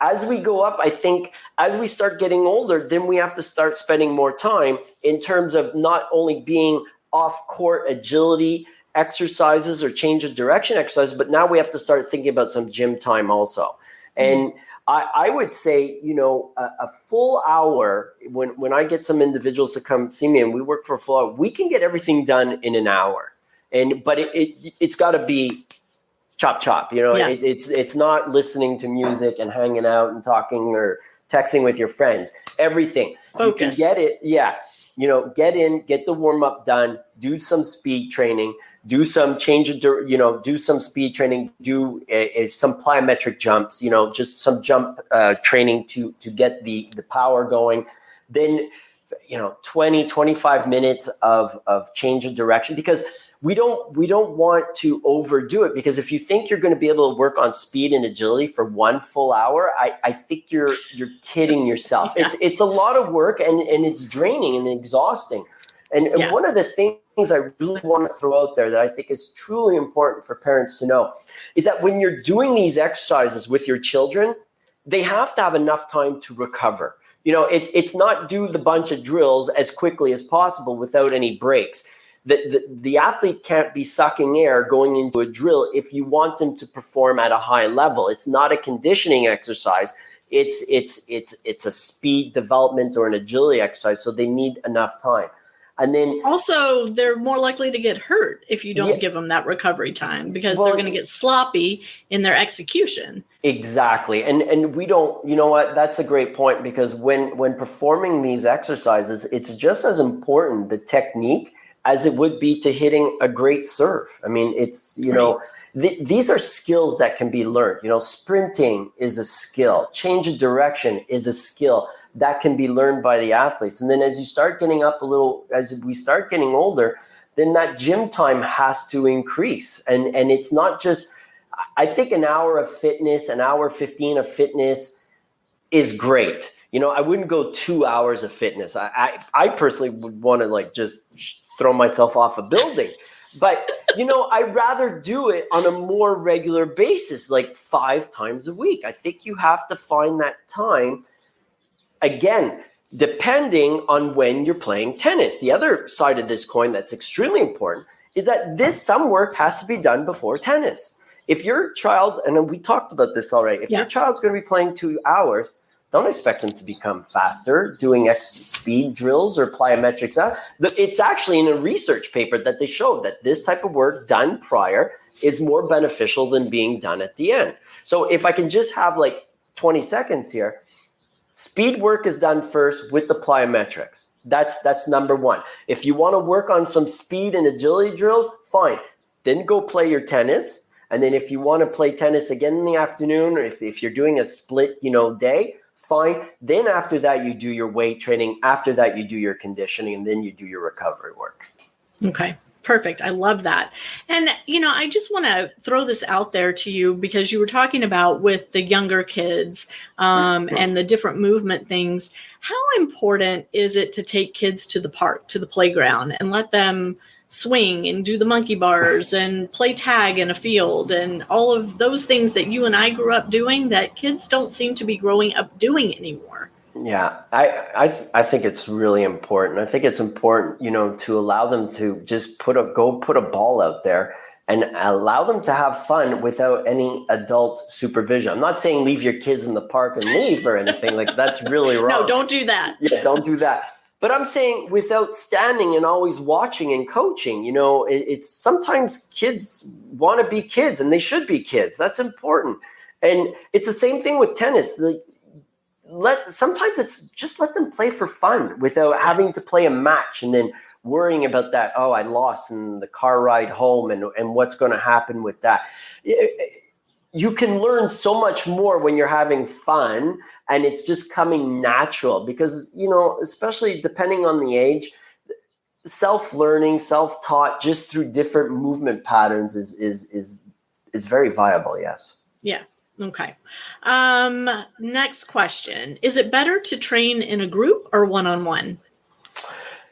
As we go up, I think as we start getting older, then we have to start spending more time in terms of not only being off-court agility exercises or change of direction exercises, but now we have to start thinking about some gym time also. And I would say, a full hour, when I get some individuals to come see me and we work for a full hour, we can get everything done in an hour. But it's got to be chop. It's not listening to music and hanging out and talking or texting with your friends. Everything. Focus. You can get it. Yeah. Get in, get the warm up done, do some speed training, do some do some speed training, do some plyometric jumps, just some jump training to get the power going. Then, 20, 25 minutes of change of direction, because we don't want to overdo it, because if you think you're going to be able to work on speed and agility for one full hour, I think you're kidding yourself. Yeah. It's a lot of work and it's draining and exhausting. And one of the things I really want to throw out there that I think is truly important for parents to know is that when you're doing these exercises with your children, they have to have enough time to recover. It's not do the bunch of drills as quickly as possible without any breaks. The athlete can't be sucking air going into a drill if you want them to perform at a high level. It's not a conditioning exercise. It's a speed development or an agility exercise. So they need enough time. And then also they're more likely to get hurt if you don't give them that recovery time, because they're going to get sloppy in their execution. Exactly. And we don't, that's a great point, because when performing these exercises, it's just as important, the technique, as it would be to hitting a great serve. I mean, it's, these are skills that can be learned. Sprinting is a skill. Change of direction is a skill that can be learned by the athletes. And then as you start getting as we start getting older, then that gym time has to increase. And it's not just, I think an hour of fitness, an hour 15 of fitness is great. I wouldn't go 2 hours of fitness. I personally would want to just throw myself off a building. But, I'd rather do it on a more regular basis, like 5 times a week. I think you have to find that time, again, depending on when you're playing tennis. The other side of this coin that's extremely important is that some work has to be done before tennis. If your child, and we talked about this already, if your child's going to be playing 2 hours, don't expect them to become faster doing speed drills or plyometrics. It's actually in a research paper that they showed that this type of work done prior is more beneficial than being done at the end. So if I can just have 20 seconds here, speed work is done first with the plyometrics. That's number one. If you want to work on some speed and agility drills, fine. Then go play your tennis. And then if you want to play tennis again in the afternoon, or if you're doing a split, day, fine. Then after that, you do your weight training. After that, you do your conditioning, and then you do your recovery work. Okay, perfect. I love that. And, I just want to throw this out there to you, because you were talking about with the younger kids and the different movement things. How important is it to take kids to the park, to the playground, and let them swing and do the monkey bars and play tag in a field and all of those things that you and I grew up doing that kids don't seem to be growing up doing anymore? Yeah, I think it's really important. I think it's important, to allow them to just put a ball out there and allow them to have fun without any adult supervision. I'm not saying leave your kids in the park and leave or anything that's really wrong. No, don't do that. Yeah, don't do that. But I'm saying without standing and always watching and coaching, it's sometimes kids want to be kids and they should be kids. That's important. And it's the same thing with tennis. Sometimes it's just let them play for fun without having to play a match and then worrying about that. Oh, I lost in the car ride home and what's going to happen with that. You can learn so much more when you're having fun and it's just coming natural, because, especially depending on the age, self-learning, self-taught just through different movement patterns is very viable. Yes. Yeah. Okay. Next question. Is it better to train in a group or one-on-one?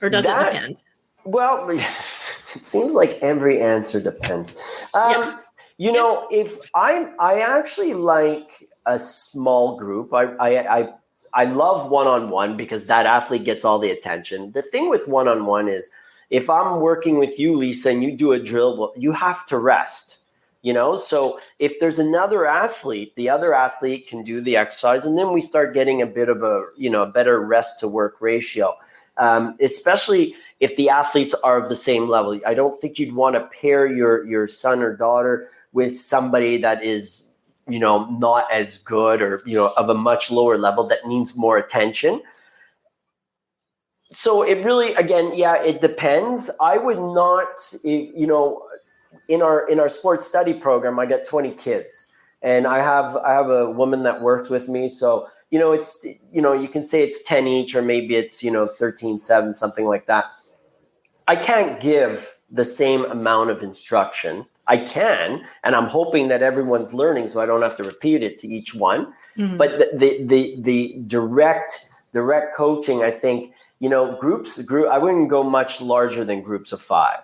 Or does it depend? Well, it seems like every answer depends. If I actually like a small group, I love one-on-one because that athlete gets all the attention. The thing with one-on-one is if I'm working with you, Lisa, and you do a drill, well, you have to rest. So if there's another athlete, the other athlete can do the exercise, and then we start getting a bit of a better rest to work ratio, especially if the athletes are of the same level. I don't think you'd want to pair your son or daughter with somebody that is not as good, or of a much lower level that needs more attention. So it really, again, it depends. I would not, in our sports study program, I got 20 kids, and I have a woman that works with me. So, it's, you can say it's 10 each, or maybe it's, 13-7, something like that. I can't give the same amount of instruction. I can, and I'm hoping that everyone's learning, so I don't have to repeat it to each one. Mm-hmm. But the direct coaching, I think, groups, I wouldn't go much larger than groups of 5.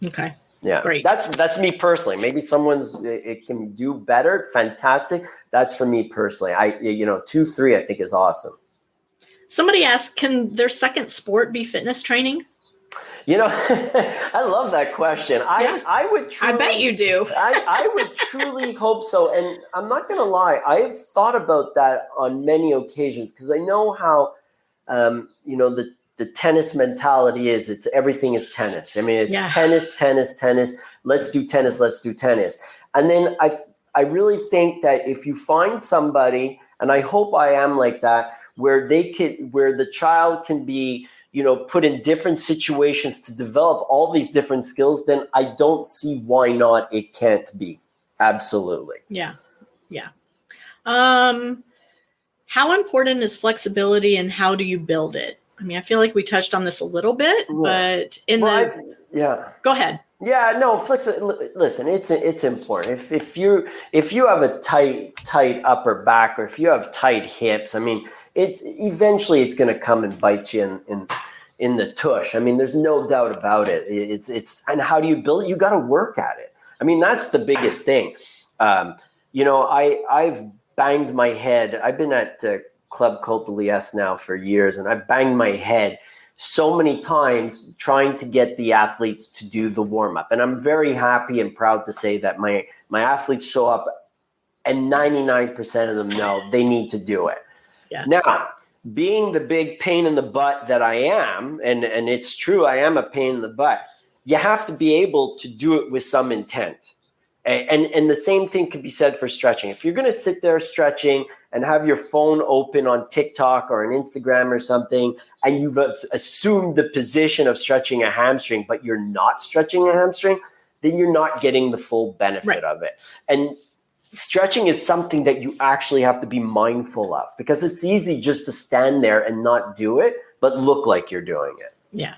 Okay. Yeah, great. That's me personally. Maybe it can do better. Fantastic. That's for me personally. 2, 3, I think is awesome. Somebody asked, can their second sport be fitness training? I love that question. I would truly, I bet you do. I would truly hope so. And I'm not going to lie. I have thought about that on many occasions, because I know how, the tennis mentality is, everything is tennis. I mean, it's tennis. Let's do tennis. And then I really think that if you find somebody, and I hope I am like that, where the child can be, put in different situations to develop all these different skills, then I don't see why not it can't be. Absolutely. Yeah. How important is flexibility, and how do you build it? I mean, I feel like we touched on this a little bit, but go ahead. Yeah, no, listen, it's important. If you have a tight upper back, or if you have tight hips, I mean, eventually it's going to come and bite you in the tush. I mean, there's no doubt about it. It's and how do you build it? You got to work at it. I mean, that's the biggest thing. I've banged my head. I've been at Club Cult de Liesse now for years, and I banged my head so many times trying to get the athletes to do the warm-up. And I'm very happy and proud to say that my athletes show up, and 99% of them know they need to do it. Yeah. Now, being the big pain in the butt that I am, and it's true, I am a pain in the butt, you have to be able to do it with some intent. And the same thing could be said for stretching. If you're going to sit there stretching and have your phone open on TikTok or on Instagram or something, and you've assumed the position of stretching a hamstring, but you're not stretching a hamstring, then you're not getting the full benefit of it. And stretching is something that you actually have to be mindful of, because it's easy just to stand there and not do it, but look like you're doing it. Yeah.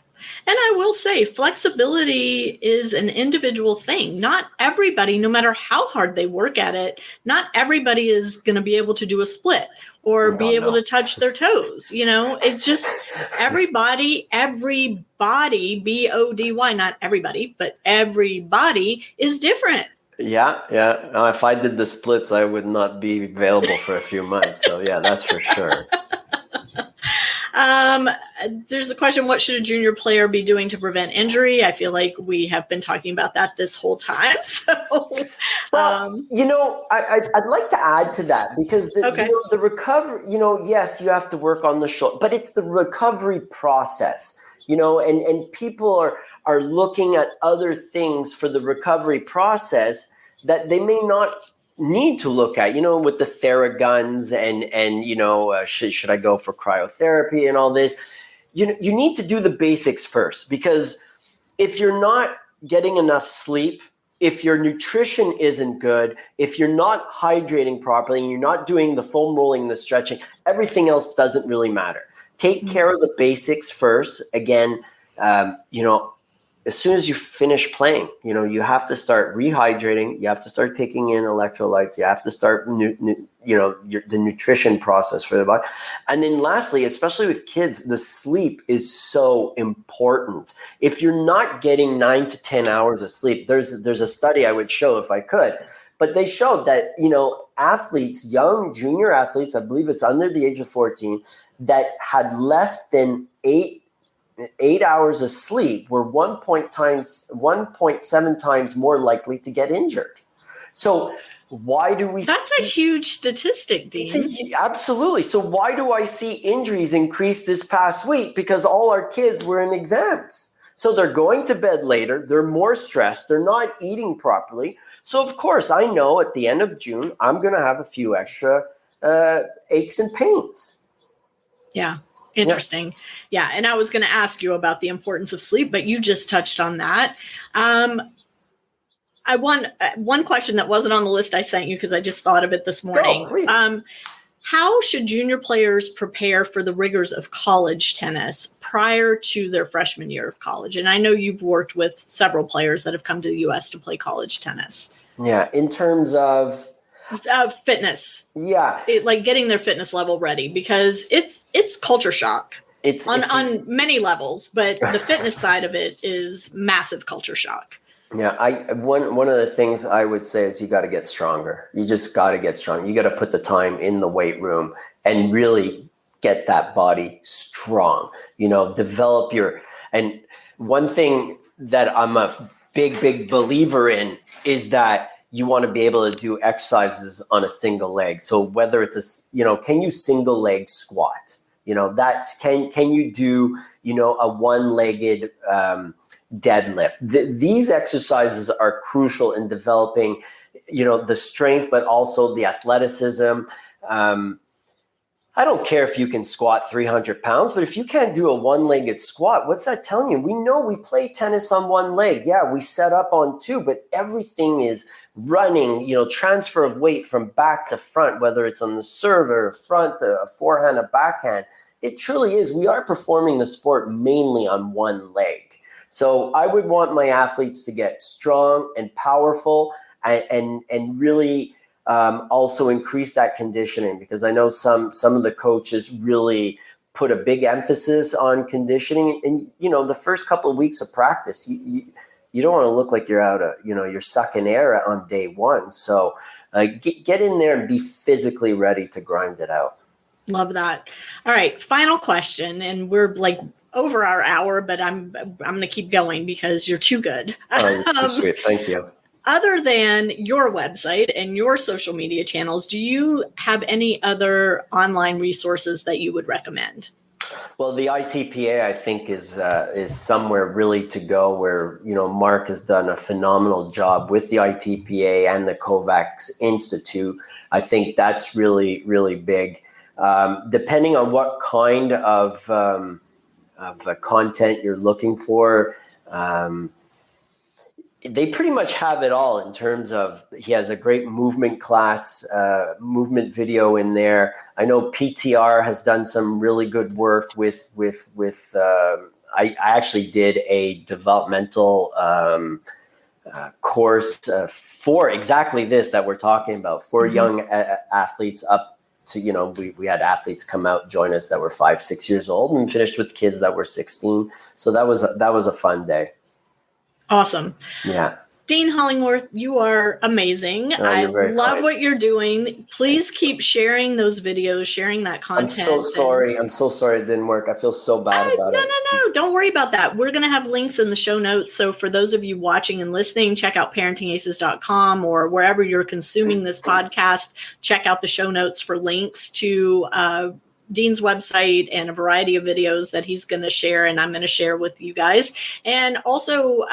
And I will say, flexibility is an individual thing. Not everybody, no matter how hard they work at it, not everybody is going to be able to do a split or be able to touch their toes. It's just everybody, B-O-D-Y, not everybody, but everybody is different. Yeah. If I did the splits, I would not be available for a few months. So yeah, that's for sure. There's the question, what should a junior player be doing to prevent injury? I feel like we have been talking about that this whole time. So, I'd like to add to that, because the recovery, yes, you have to work on the shoulder, but it's the recovery process, and people are looking at other things for the recovery process that they may not need to look at, with the Theraguns and should I go for cryotherapy and all this? You need to do the basics first, because if you're not getting enough sleep, if your nutrition isn't good, if you're not hydrating properly and you're not doing the foam rolling, the stretching, everything else doesn't really matter. Take care of the basics first. Again, as soon as you finish playing, you have to start rehydrating. You have to start taking in electrolytes. You have to start, the nutrition process for the body. And then lastly, especially with kids, the sleep is so important. If you're not getting 9 to 10 hours of sleep, there's a study I would show if I could, but they showed that, athletes, young junior athletes, I believe it's under the age of 14, that had less than 8 8 hours of sleep, we're 1.7 times more likely to get injured. So why do we That's a huge statistic, Dean. Absolutely. So why do I see injuries increase this past week? Because all our kids were in exams. So they're going to bed later. They're more stressed. They're not eating properly. So, of course, I know at the end of June, I'm going to have a few extra aches and pains. Yeah. Interesting. Yeah. And I was going to ask you about the importance of sleep, but you just touched on that. I want one question that wasn't on the list I sent you because I just thought of it this morning. Oh, please. How should junior players prepare for the rigors of college tennis prior to their freshman year of college? And I know you've worked with several players that have come to the U.S. to play college tennis. Yeah, in terms of fitness. Yeah, like getting their fitness level ready, because it's culture shock. It's on many levels, but the fitness side of it is massive culture shock. Yeah, one of the things I would say is you got to get stronger. You just got to get strong. You got to put the time in the weight room and really get that body strong. Develop and one thing that I'm a big believer in is that you want to be able to do exercises on a single leg. So whether it's can you single leg squat? That's can you do a one-legged deadlift. These exercises are crucial in developing, the strength, but also the athleticism. I don't care if you can squat 300 pounds, but if you can't do a one-legged squat, what's that telling you? We know we play tennis on one leg. Yeah, we set up on two, but everything is running, transfer of weight from back to front, whether it's on the serve or front, a forehand, a backhand. It truly is. We are performing the sport mainly on one leg. So I would want my athletes to get strong and powerful and really also increase that conditioning, because I know some of the coaches really put a big emphasis on conditioning. And, the first couple of weeks of practice, you don't want to look like you're out of, you're sucking air on day one. So get in there and be physically ready to grind it out. Love that. All right. Final question. And we're like over our hour, but I'm going to keep going because you're too good. Oh, you're so sweet. Thank you. Other than your website and your social media channels, do you have any other online resources that you would recommend? Well, the ITPA, I think, is somewhere really to go, where, Mark has done a phenomenal job with the ITPA and the COVAX Institute. I think that's really, really big. Depending on what kind of content you're looking for, they pretty much have it all in terms of, he has a great movement class, movement video in there. I know PTR has done some really good work with I actually did a developmental course for exactly this that we're talking about, for young athletes up to, we had athletes come out, join us that were 5-6 years old, and finished with kids that were 16. So that was a fun day. Awesome. Yeah. Dean Hollingworth, you are amazing. I love what you're doing. Please keep sharing those videos, sharing that content. I'm so sorry it didn't work. I feel so bad about it. No. Don't worry about that. We're going to have links in the show notes. So for those of you watching and listening, check out parentingaces.com, or wherever you're consuming this podcast, check out the show notes for links to Dean's website and a variety of videos that he's going to share and I'm going to share with you guys. And also,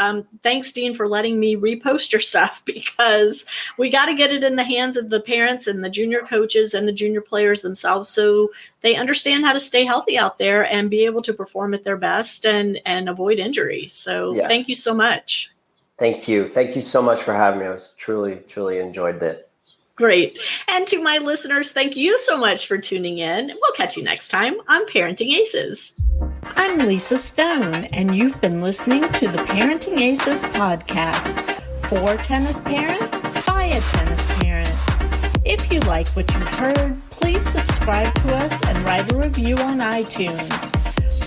thanks, Dean, for letting me repost your stuff, because we got to get it in the hands of the parents and the junior coaches and the junior players themselves, so they understand how to stay healthy out there and be able to perform at their best and avoid injury. So yes. Thank you so much. Thank you. Thank you so much for having me. I was truly enjoyed it. Great. And to my listeners, thank you so much for tuning in. We'll catch you next time on Parenting Aces. I'm Lisa Stone, and you've been listening to the Parenting Aces podcast, for tennis parents by a tennis parent. If you like what you've heard, please subscribe to us and write a review on iTunes.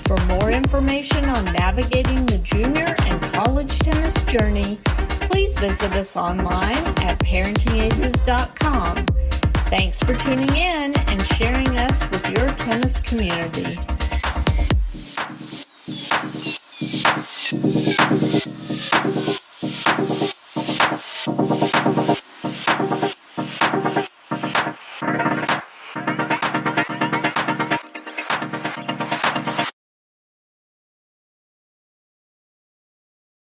For more information on navigating the junior and college tennis journey, please visit us online at parentingaces.com. Thanks for tuning in and sharing us with your tennis community.